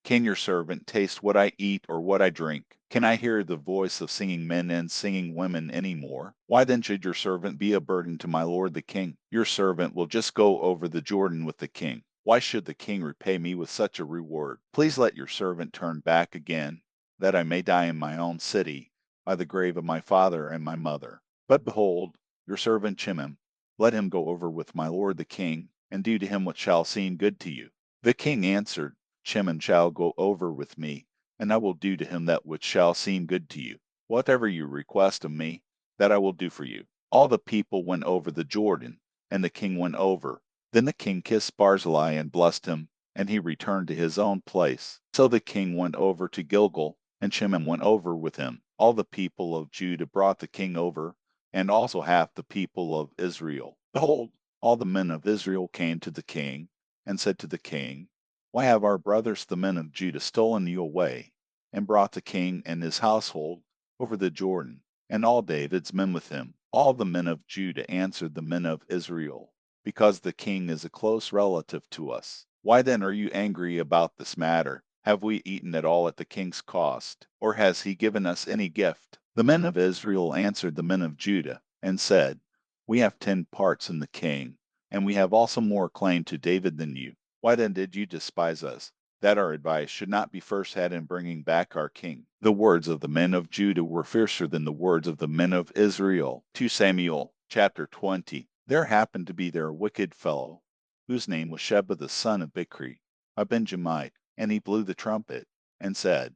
Can your servant taste what I eat or what I drink? Can I hear the voice of singing men and singing women any more? Why then should your servant be a burden to my lord the king? Your servant will just go over the Jordan with the king. Why should the king repay me with such a reward? Please let your servant turn back again, that I may die in my own city, by the grave of my father and my mother. But behold, your servant Chimham, let him go over with my lord the king, and do to him what shall seem good to you. The king answered, Chimham shall go over with me, and I will do to him that which shall seem good to you. Whatever you request of me, that I will do for you. All the people went over the Jordan, and the king went over. Then the king kissed Barzillai and blessed him, and he returned to his own place. So the king went over to Gilgal, and Chimham went over with him. All the people of Judah brought the king over, and also half the people of Israel. Behold, all the men of Israel came to the king, and said to the king, Why have our brothers the men of Judah stolen you away, and brought the king and his household over the Jordan, and all David's men with him? All the men of Judah answered the men of Israel, Because the king is a close relative to us. Why then are you angry about this matter? Have we eaten at all at the king's cost, or has he given us any gift? The men of Israel answered the men of Judah, and said, We have 10 parts in the king, and we have also more claim to David than you. Why then did you despise us, that our advice should not be first had in bringing back our king? The words of the men of Judah were fiercer than the words of the men of Israel. 2 Samuel chapter 20. There happened to be there a wicked fellow, whose name was Sheba the son of Bichri, a Benjamite, and he blew the trumpet, and said,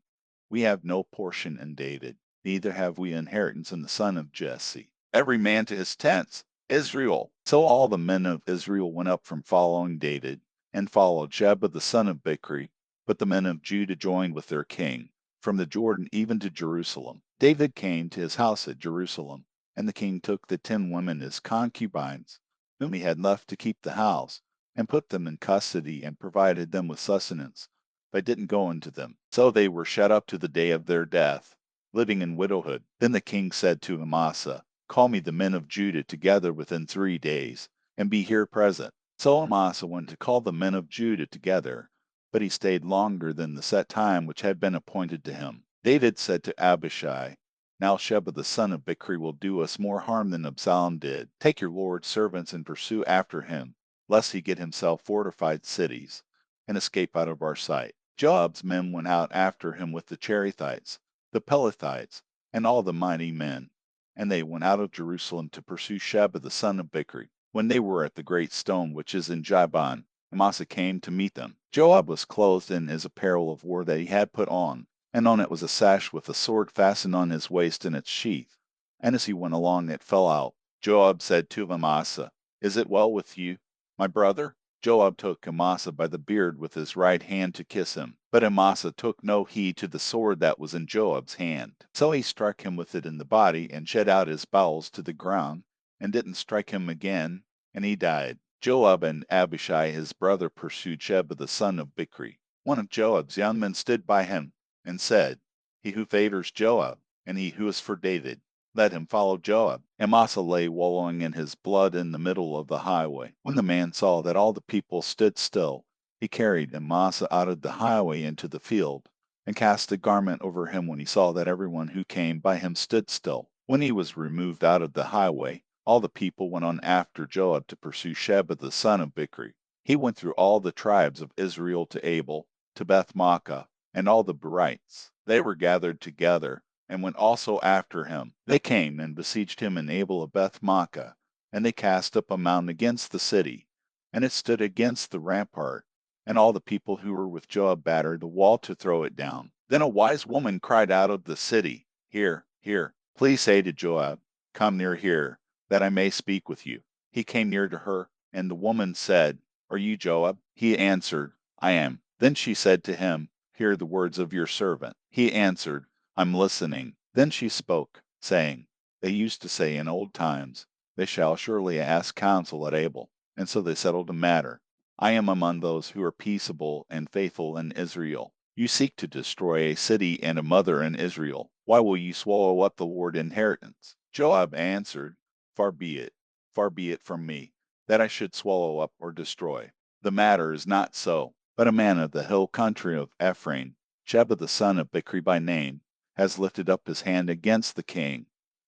We have no portion in David, neither have we inheritance in the son of Jesse. Every man to his tents, Israel. So all the men of Israel went up from following David, and followed Sheba the son of Bichri, but the men of Judah joined with their king, from the Jordan even to Jerusalem. David came to his house at Jerusalem, and the king took the 10 women as concubines, whom he had left to keep the house, and put them in custody and provided them with sustenance, but didn't go into them. So they were shut up to the day of their death, living in widowhood. Then the king said to Amasa, Call me the men of Judah together within 3 days, and be here present. So Amasa went to call the men of Judah together, but he stayed longer than the set time which had been appointed to him. David said to Abishai, Now Sheba the son of Bichri will do us more harm than Absalom did. Take your lord's servants and pursue after him, lest he get himself fortified cities, and escape out of our sight. Joab's men went out after him with the Cherethites, the Pelethites, and all the mighty men, and they went out of Jerusalem to pursue Sheba the son of Bichri. When they were at the great stone which is in Jabon, Amasa came to meet them. Joab was clothed in his apparel of war that he had put on, and on it was a sash with a sword fastened on his waist in its sheath. And as he went along it fell out. Joab said to Amasa, Is it well with you, my brother? Joab took Amasa by the beard with his right hand to kiss him. But Amasa took no heed to the sword that was in Joab's hand. So he struck him with it in the body, and shed out his bowels to the ground, and didn't strike him again, and he died. Joab and Abishai his brother pursued Sheba the son of Bichri. One of Joab's young men stood by him, and said, He who favors Joab, and he who is for David, let him follow Joab. Amasa lay wallowing in his blood in the middle of the highway. When the man saw that all the people stood still, he carried Amasa out of the highway into the field, and cast a garment over him when he saw that everyone who came by him stood still. When he was removed out of the highway, all the people went on after Joab to pursue Sheba the son of Bichri. He went through all the tribes of Israel to Abel, to Beth-maachah, and all the Berites. They were gathered together, and went also after him. They came and besieged him in Abel of Beth-maachah, and they cast up a mountain against the city, and it stood against the rampart, and all the people who were with Joab battered the wall to throw it down. Then a wise woman cried out of the city, Here, here, please say to Joab, Come near here, that I may speak with you. He came near to her, and the woman said, Are you Joab? He answered, I am. Then she said to him, Hear the words of your servant. He answered, I'm listening. Then she spoke, saying, They used to say in old times, They shall surely ask counsel at Abel. And so they settled the matter. I am among those who are peaceable and faithful in Israel. You seek to destroy a city and a mother in Israel. Why will you swallow up the Lord's inheritance? Joab answered, far be it from me, that I should swallow up or destroy. The matter is not so. But a man of the hill country of Ephraim, Sheba the son of Bichri by name, has lifted up his hand against the king,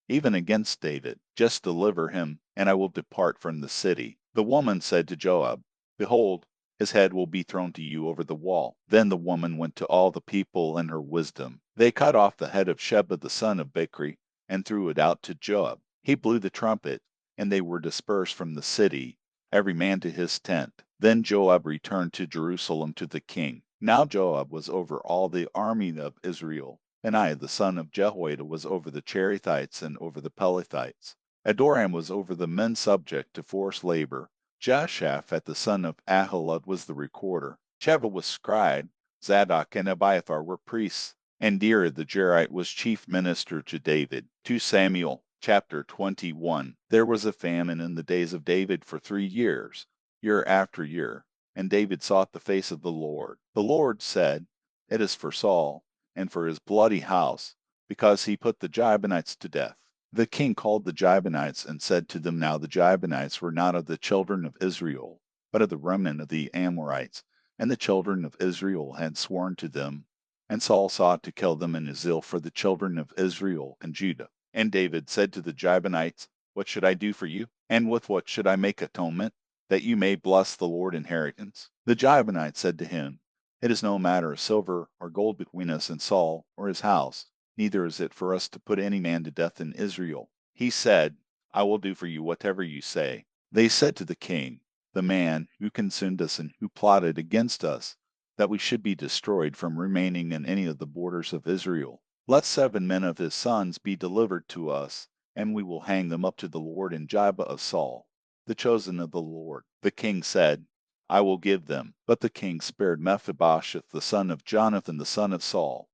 even against David. Just deliver him, and I will depart from the city. The woman said to Joab, Behold, his head will be thrown to you over the wall. Then the woman went to all the people in her wisdom. They cut off the head of Sheba the son of Bichri, and threw it out to Joab. He blew the trumpet, and they were dispersed from the city, every man to his tent. Then Joab returned to Jerusalem to the king. Now Joab was over all the army of Israel, and I, the son of Jehoiada, was over the Cherethites and over the Pelethites. Adoram was over the men subject to forced labor. Joshaphat the son of Ahilud was the recorder. Sheba was scribe. Zadok and Abiathar were priests. And Dira the Jerite was chief minister to David. 2 Samuel chapter 21. There was a famine in the days of David for 3 years, year after year. And David sought the face of the Lord. The Lord said, It is for Saul, and for his bloody house, because he put the Gibeonites to death. The king called the Gibeonites and said to them, Now the Gibeonites were not of the children of Israel, but of the remnant of the Amorites, And the children of Israel had sworn to them, and Saul sought to kill them in his zeal for the children of Israel and Judah. And David said to the Gibeonites, What should I do for you? And with what should I make atonement, that you may bless the Lord inheritance? The Gibeonites said to him, It is no matter of silver or gold between us and Saul or his house, neither is it for us to put any man to death in Israel. He said, I will do for you whatever you say. They said to the king, The man who consumed us and who plotted against us, that we should be destroyed from remaining in any of the borders of Israel. Let 7 men of his sons be delivered to us, and we will hang them up to the Lord in Gibeah of Saul, the chosen of the Lord. The king said, I will give them. But the king spared Mephibosheth the son of Jonathan the son of Saul,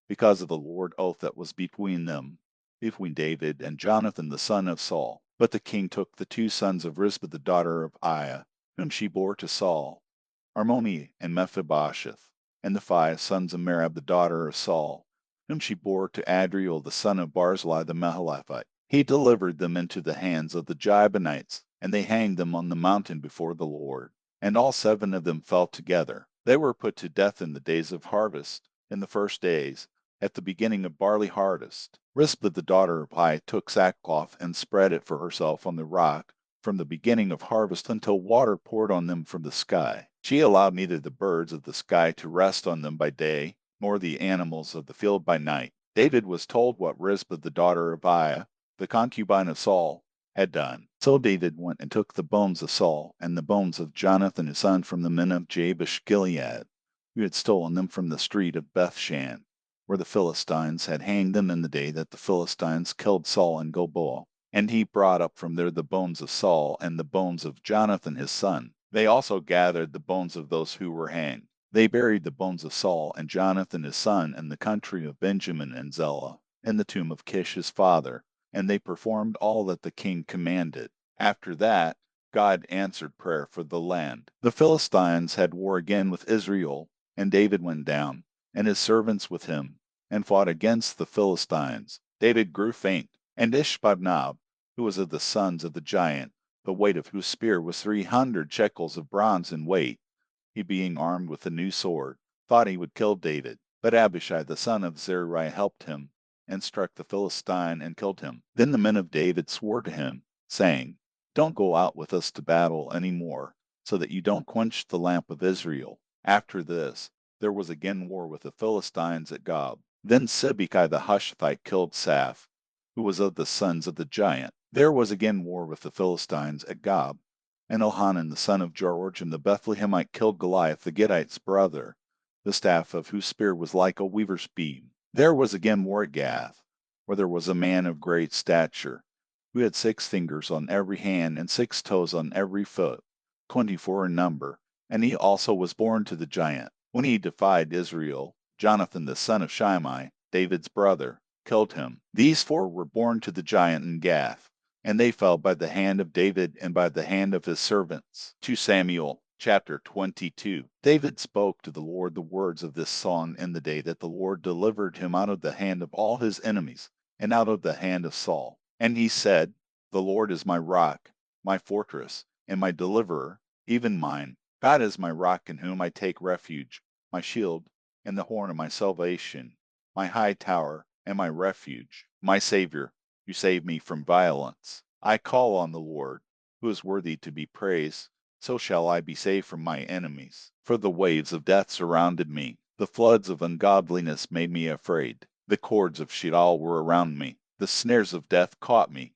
because of the Lord oath that was between them, between David and Jonathan the son of Saul. But the king took the 2 sons of Rizpah the daughter of Aiah, whom she bore to Saul, Armoni and Mephibosheth, and the 5 sons of Merab the daughter of Saul, whom she bore to Adriel the son of Barzillai the Mahalathite. He delivered them into the hands of the Gibeonites, and they hanged them on the mountain before the Lord. And all 7 of them fell together. They were put to death in the days of harvest, in the first days, at the beginning of barley harvest. Rizpah the daughter of Aiah took sackcloth and spread it for herself on the rock from the beginning of harvest until water poured on them from the sky. She allowed neither the birds of the sky to rest on them by day, nor the animals of the field by night. David was told what Rizpah the daughter of Aiah, the concubine of Saul, had done. So David went and took the bones of Saul and the bones of Jonathan his son from the men of Jabesh Gilead, who had stolen them from the street of Bethshan, where the Philistines had hanged them in the day that the Philistines killed Saul in Gilboa. And he brought up from there the bones of Saul and the bones of Jonathan his son. They also gathered the bones of those who were hanged. They buried the bones of Saul and Jonathan his son in the country of Benjamin and Zelah, in the tomb of Kish his father, and they performed all that the king commanded. After that, God answered prayer for the land. The Philistines had war again with Israel, and David went down, and his servants with him, and fought against the Philistines. David grew faint, and Ishbosheth, who was of the sons of the giant, the weight of whose spear was 300 shekels of bronze in weight, he being armed with a new sword, thought he would kill David. But Abishai the son of Zeruiah helped him, and struck the Philistine and killed him. Then the men of David swore to him, saying, Don't go out with us to battle any more, so that you don't quench the lamp of Israel. After this, there was again war with the Philistines at Gob. Then Sibbecai the Hushathite killed Saph, who was of the sons of the giant. There was again war with the Philistines at Gob, and Elhanan the son of Joachim the Bethlehemite killed Goliath the Gittite's brother, the staff of whose spear was like a weaver's beam. There was again war at Gath, where there was a man of great stature, who had 6 fingers on every hand and 6 toes on every foot, 24 in number, and he also was born to the giant. When he defied Israel, Jonathan the son of Shimei, David's brother, killed him. These 4 were born to the giant in Gath, and they fell by the hand of David and by the hand of his servants. 2 Samuel chapter 22. David spoke to the Lord the words of this song in the day that the Lord delivered him out of the hand of all his enemies, and out of the hand of Saul. And he said, The Lord is my rock, my fortress, and my deliverer, even mine. God is my rock in whom I take refuge, my shield, and the horn of my salvation, my high tower, and my refuge, my Savior, who saved me from violence. I call on the Lord, who is worthy to be praised. So shall I be saved from my enemies. For the waves of death surrounded me. The floods of ungodliness made me afraid. The cords of Sheol were around me. The snares of death caught me.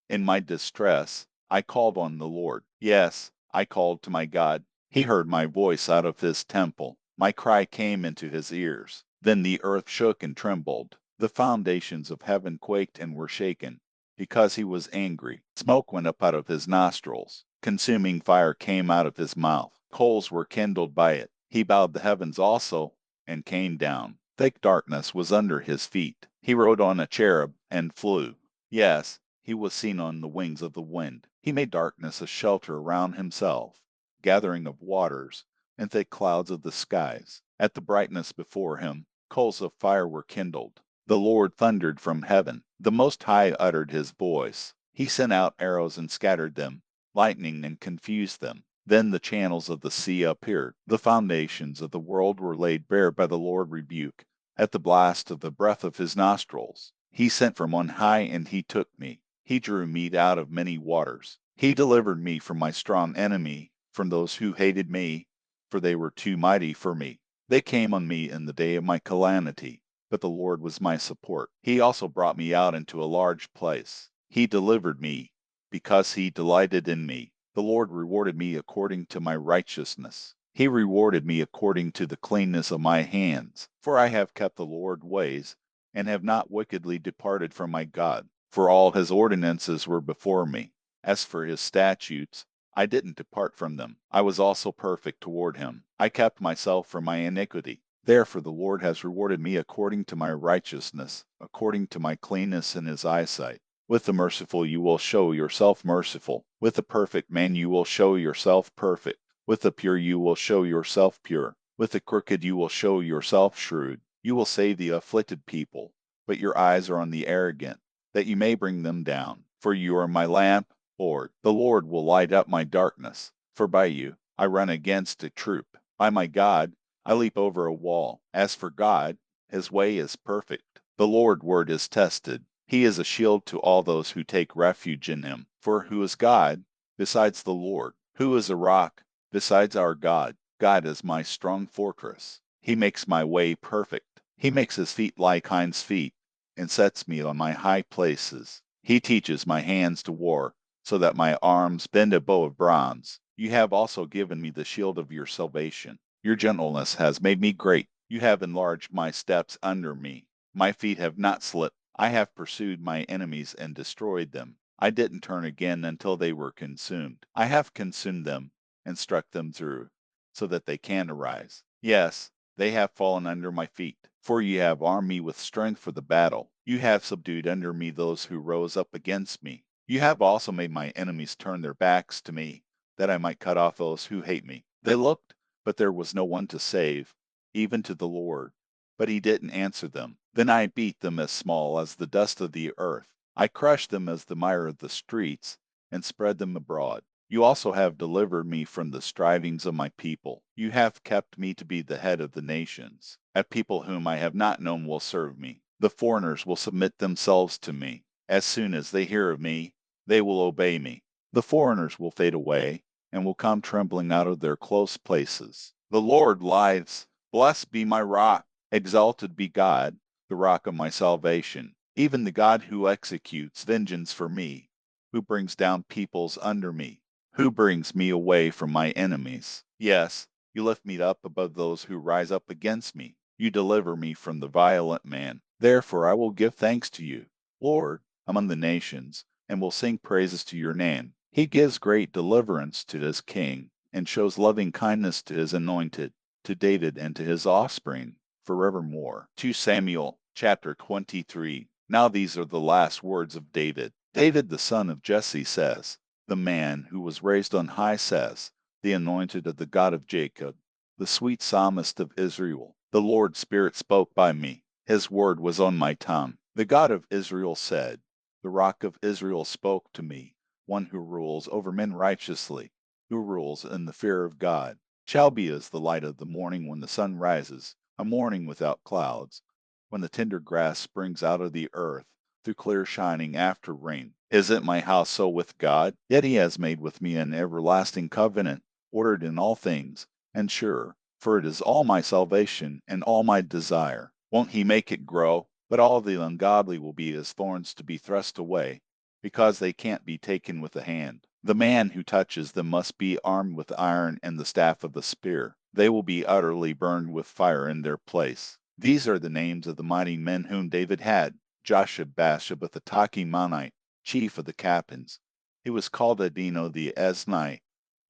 In my distress, I called on the Lord. Yes, I called to my God. He heard my voice out of his temple. My cry came into his ears. Then the earth shook and trembled. The foundations of heaven quaked and were shaken, because he was angry. Smoke went up out of his nostrils. Consuming fire came out of his mouth. Coals were kindled by it. He bowed the heavens also, and came down. Thick darkness was under his feet. He rode on a cherub and flew. Yes, he was seen on the wings of the wind. He made darkness a shelter around himself, gathering of waters, and thick clouds of the skies. At the brightness before him, coals of fire were kindled. The Lord thundered from heaven. The Most High uttered his voice. He sent out arrows and scattered them, lightning and confused them. Then the channels of the sea appeared. The foundations of the world were laid bare by the Lord rebuke. At the blast of the breath of his nostrils, he sent from on high, and he took me. He drew me out of many waters. He delivered me from my strong enemy, from those who hated me, for they were too mighty for me. They came on me in the day of my calamity, but the Lord was my support. He also brought me out into a large place. He delivered me, because he delighted in me. The Lord rewarded me according to my righteousness. He rewarded me according to the cleanness of my hands. For I have kept the Lord's ways, and have not wickedly departed from my God. For all his ordinances were before me. As for his statutes, I didn't depart from them. I was also perfect toward him. I kept myself from my iniquity. Therefore the Lord has rewarded me according to my righteousness, according to my cleanness in his eyesight. With the merciful you will show yourself merciful. With the perfect man you will show yourself perfect. With the pure you will show yourself pure. With the crooked you will show yourself shrewd. You will save the afflicted people, but your eyes are on the arrogant, that you may bring them down. For you are my lamp, Lord. The Lord will light up my darkness. For by you I run against a troop. By my God I leap over a wall. As for God, his way is perfect. The Lord's word is tested. He is a shield to all those who take refuge in him. For who is God besides the Lord? Who is a rock besides our God? God is my strong fortress. He makes my way perfect. He makes his feet like hinds' feet, and sets me on my high places. He teaches my hands to war, so that my arms bend a bow of bronze. You have also given me the shield of your salvation. Your gentleness has made me great. You have enlarged my steps under me. My feet have not slipped. I have pursued my enemies and destroyed them. I didn't turn again until they were consumed. I have consumed them and struck them through, so that they can't arise. Yes, they have fallen under my feet. For you have armed me with strength for the battle. You have subdued under me those who rose up against me. You have also made my enemies turn their backs to me, that I might cut off those who hate me. They looked, but there was no one to save, even to the Lord. But he didn't answer them. Then I beat them as small as the dust of the earth. I crushed them as the mire of the streets, and spread them abroad. You also have delivered me from the strivings of my people. You have kept me to be the head of the nations. A people whom I have not known will serve me. The foreigners will submit themselves to me. As soon as they hear of me, they will obey me. The foreigners will fade away, and will come trembling out of their close places. The Lord lives. Blessed be my rock. Exalted be God, the rock of my salvation, even the God who executes vengeance for me, who brings down peoples under me, who brings me away from my enemies. Yes, you lift me up above those who rise up against me. You deliver me from the violent man. Therefore I will give thanks to you, Lord, among the nations, and will sing praises to your name. He gives great deliverance to his king, and shows loving kindness to his anointed, to David and to his offspring forevermore. 2 Samuel chapter 23. Now these are the last words of David. David the son of Jesse says, the man who was raised on high says, the anointed of the God of Jacob, the sweet psalmist of Israel. The Lord's Spirit spoke by me. His word was on my tongue. The God of Israel said, the rock of Israel spoke to me, one who rules over men righteously, who rules in the fear of God, shall be as the light of the morning when the sun rises, a morning without clouds, when the tender grass springs out of the earth, through clear shining after rain. Isn't my house so with God? Yet he has made with me an everlasting covenant, ordered in all things, and sure, for it is all my salvation and all my desire. Won't he make it grow? But all the ungodly will be as thorns to be thrust away, because they can't be taken with the hand. The man who touches them must be armed with iron and the staff of the spear. They will be utterly burned with fire in their place. These are the names of the mighty men whom David had: Josheb-Basheb the Tachimonite, chief of the captains. He was called Adino the Eznite,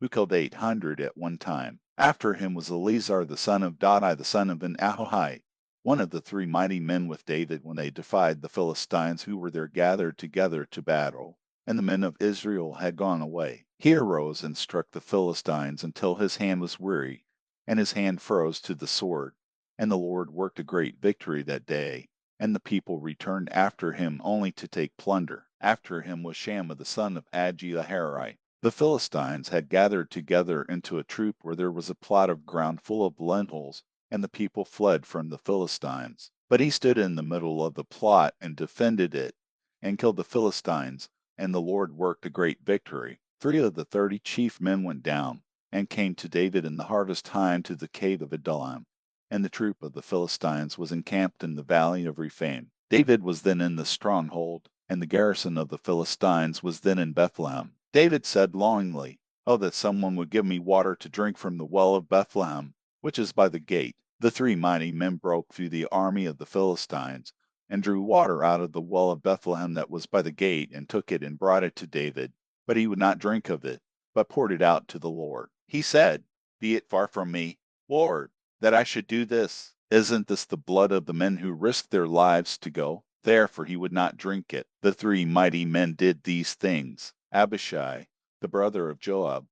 who killed 800 at one time. After him was Eleazar the son of Dodai the son of an Ahohite, one of the three mighty men with David when they defied the Philistines who were there gathered together to battle. And the men of Israel had gone away. He arose and struck the Philistines until his hand was weary, and his hand froze to the sword. And the Lord worked a great victory that day, and the people returned after him only to take plunder. After him was Shammah the son of Agi the Harite, The Philistines had gathered together into a troop where there was a plot of ground full of lentils, and the people fled from the Philistines. But he stood in the middle of the plot and defended it, and killed the Philistines, and the Lord worked a great victory. 3 of the 30 chief men went down, and came to David in the harvest time to the cave of Adullam, and the troop of the Philistines was encamped in the valley of Rephaim. David was then in the stronghold, and the garrison of the Philistines was then in Bethlehem. David said longingly, "Oh, that someone would give me water to drink from the well of Bethlehem, which is by the gate." The 3 mighty men broke through the army of the Philistines, and drew water out of the well of Bethlehem that was by the gate, and took it and brought it to David. But he would not drink of it, but poured it out to the Lord. He said, "Be it far from me, Lord, that I should do this. Isn't this the blood of the men who risked their lives to go?" Therefore he would not drink it. The 3 mighty men did these things. Abishai, the brother of Joab,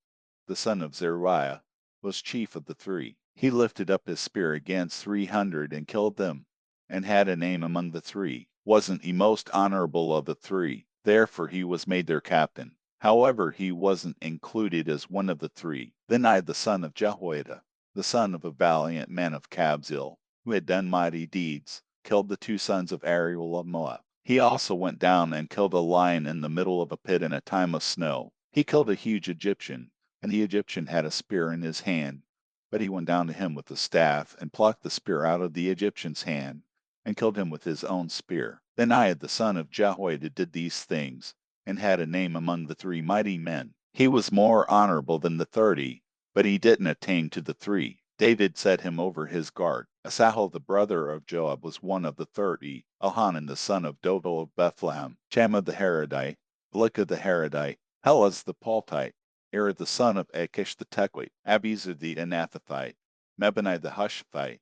the son of Zeruiah, was chief of the 3. He lifted up his spear against 300 and killed them, and had a name among the 3. Wasn't he most honorable of the 3? Therefore he was made their captain. However, he wasn't included as one of the 3. Then I, the son of Jehoiada, the son of a valiant man of Kabzeel, who had done mighty deeds, killed the 2 sons of Ariel of Moab. He also went down and killed a lion in the middle of a pit in a time of snow. He killed a huge Egyptian, and the Egyptian had a spear in his hand. But he went down to him with the staff, and plucked the spear out of the Egyptian's hand, and killed him with his own spear. Then I, the son of Jehoiada, did these things, and had a name among the 3 mighty men. He was more honorable than the 30, but he didn't attain to the 3. David set him over his guard. Asahel the brother of Joab was one of the 30, Elhanan the son of Dodo of Bethlehem, Shammah the Haradite, Elikah the Haradite, Helaz the Paltite, Eri the son of Achish the Tekoite, Abiezer the Anathothite, Mebani the Hushathite,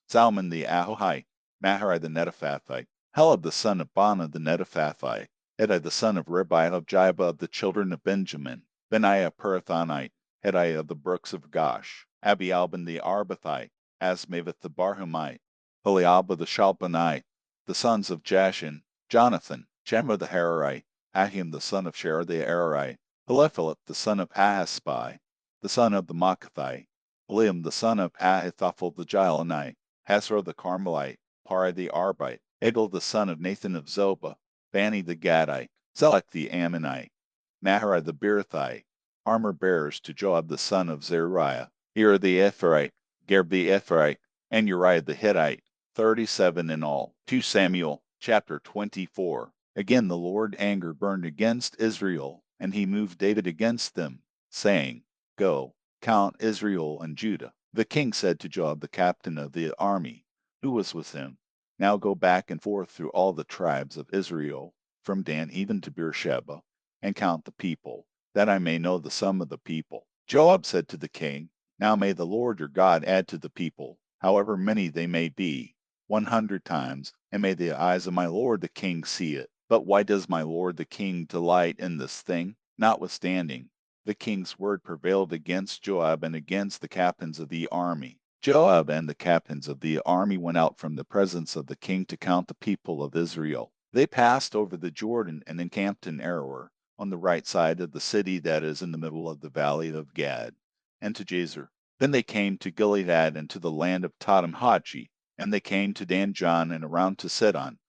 Salmon the Ahohite, Maharai the Netophathite, Helab the son of Bana the Netophathite, Edai the son of Ribai of Jaiba of the children of Benjamin, Benaiah Pirathonite, Hedai of the brooks of Gosh, Abialban the Arbathite, Asmaveth the Barhumite, Holiabah the Shalbanite, the sons of Jashin, Jonathan, Shammah the Hararite, Ahim the son of Sher the Ararite, Elephalet the son of Ahasbai, the son of the Maacathite, Eliam the son of Ahithophel the Gilonite, Hasro the Carmelite, Pari the Arbite, Egil the son of Nathan of Zobah, Bani the Gadite, Zelek the Ammonite, Maharai the Beerothite, armor bearers to Joab the son of Zeruiah, Ira the Ephraite, Gerb the Ephraite, and Uriah the Hittite, 37 in all. 2 Samuel chapter 24. Again the Lord anger burned against Israel, and he moved David against them, saying, "Go, count Israel and Judah." The king said to Joab the captain of the army, who was with him, "Now go back and forth through all the tribes of Israel, from Dan even to Beersheba, and count the people, that I may know the sum of the people." Joab said to the king, "Now may the Lord your God add to the people, however many they may be, 100 times, and may the eyes of my lord the king see it. But why does my lord the king delight in this thing?" Notwithstanding, the king's word prevailed against Joab and against the captains of the army. Joab and the captains of the army went out from the presence of the king to count the people of Israel. They passed over the Jordan and encamped in Aroer, on the right side of the city that is in the middle of the valley of Gad, and to Jazer. Then they came to Gilead and to the land of Tadamhachi, and they came to Danjon and around to Sidon,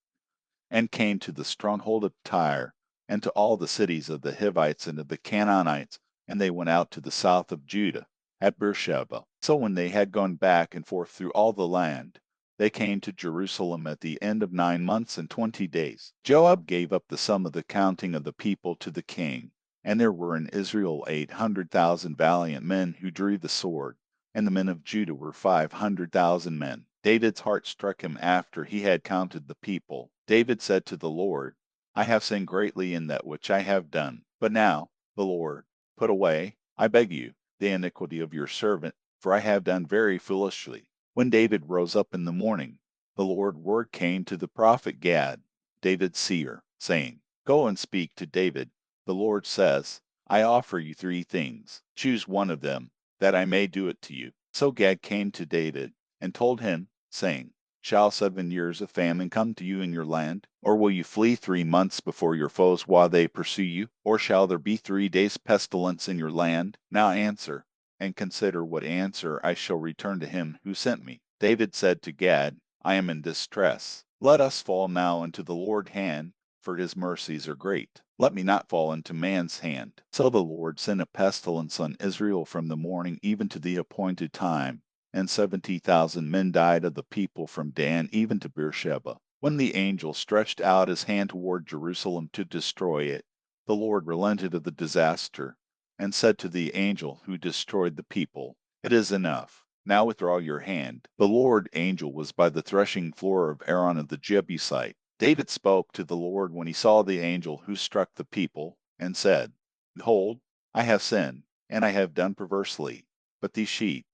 and came to the stronghold of Tyre, and to all the cities of the Hivites and of the Canaanites, and they went out to the south of Judah, at Beersheba. So when they had gone back and forth through all the land, they came to Jerusalem at the end of 9 months and 20 days. Joab gave up the sum of the counting of the people to the king, and there were in Israel 800,000 valiant men who drew the sword, and the men of Judah were 500,000 men. David's heart struck him after he had counted the people. David said to the Lord, "I have sinned greatly in that which I have done. But now, the Lord, put away, I beg you, the iniquity of your servant, for I have done very foolishly." When David rose up in the morning, the Lord word came to the prophet Gad, David's seer, saying, "Go and speak to David. The Lord says, I offer you 3 things. Choose one of them, that I may do it to you." So Gad came to David, and told him, saying, Shall 7 years of famine come to you in your land? Or will you flee 3 months before your foes while they pursue you? Or shall there be 3 days' pestilence in your land? Now answer, and consider what answer I shall return to him who sent me. David said to Gad, I am in distress. Let us fall now into the Lord's hand, for his mercies are great. Let me not fall into man's hand. So the Lord sent a pestilence on Israel from the morning even to the appointed time, and 70,000 men died of the people from Dan even to Beersheba. When the angel stretched out his hand toward Jerusalem to destroy it, the Lord relented of the disaster, and said to the angel who destroyed the people, It is enough. Now withdraw your hand. The Lord angel was by the threshing floor of Aaron the Jebusite. David spoke to the Lord when he saw the angel who struck the people, and said, Behold, I have sinned, and I have done perversely. But these sheep,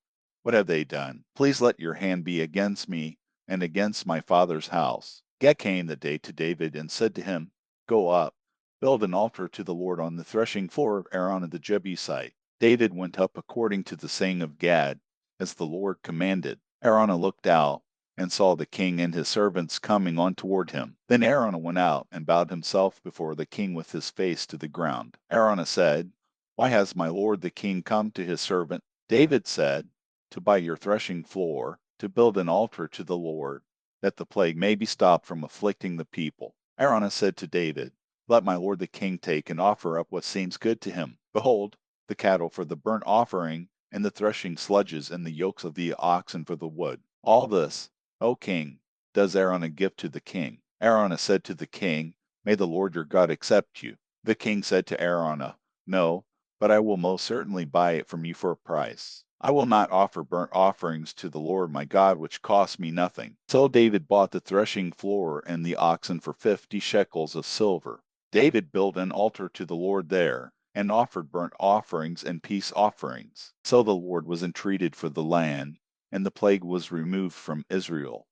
what have they done? Please let your hand be against me and against my father's house. Gad came that day to David and said to him, Go up, build an altar to the Lord on the threshing floor of Aaron the Jebusite. David went up according to the saying of Gad, as the Lord commanded. Araunah looked out, and saw the king and his servants coming on toward him. Then Araunah went out and bowed himself before the king with his face to the ground. Araunah said, Why has my lord the king come to his servant? David said, To buy your threshing floor, to build an altar to the Lord, that the plague may be stopped from afflicting the people. Araunah said to David, Let my lord the king take and offer up what seems good to him. Behold, the cattle for the burnt offering, and the threshing sledges, and the yokes of the oxen for the wood. All this, O king, does Araunah give to the king. Araunah said to the king, May the Lord your God accept you. The king said to Araunah, No, but I will most certainly buy it from you for a price. I will not offer burnt offerings to the Lord my God which cost me nothing. So David bought the threshing floor and the oxen for 50 shekels of silver. David built an altar to the Lord there, and offered burnt offerings and peace offerings. So the Lord was entreated for the land, and the plague was removed from Israel.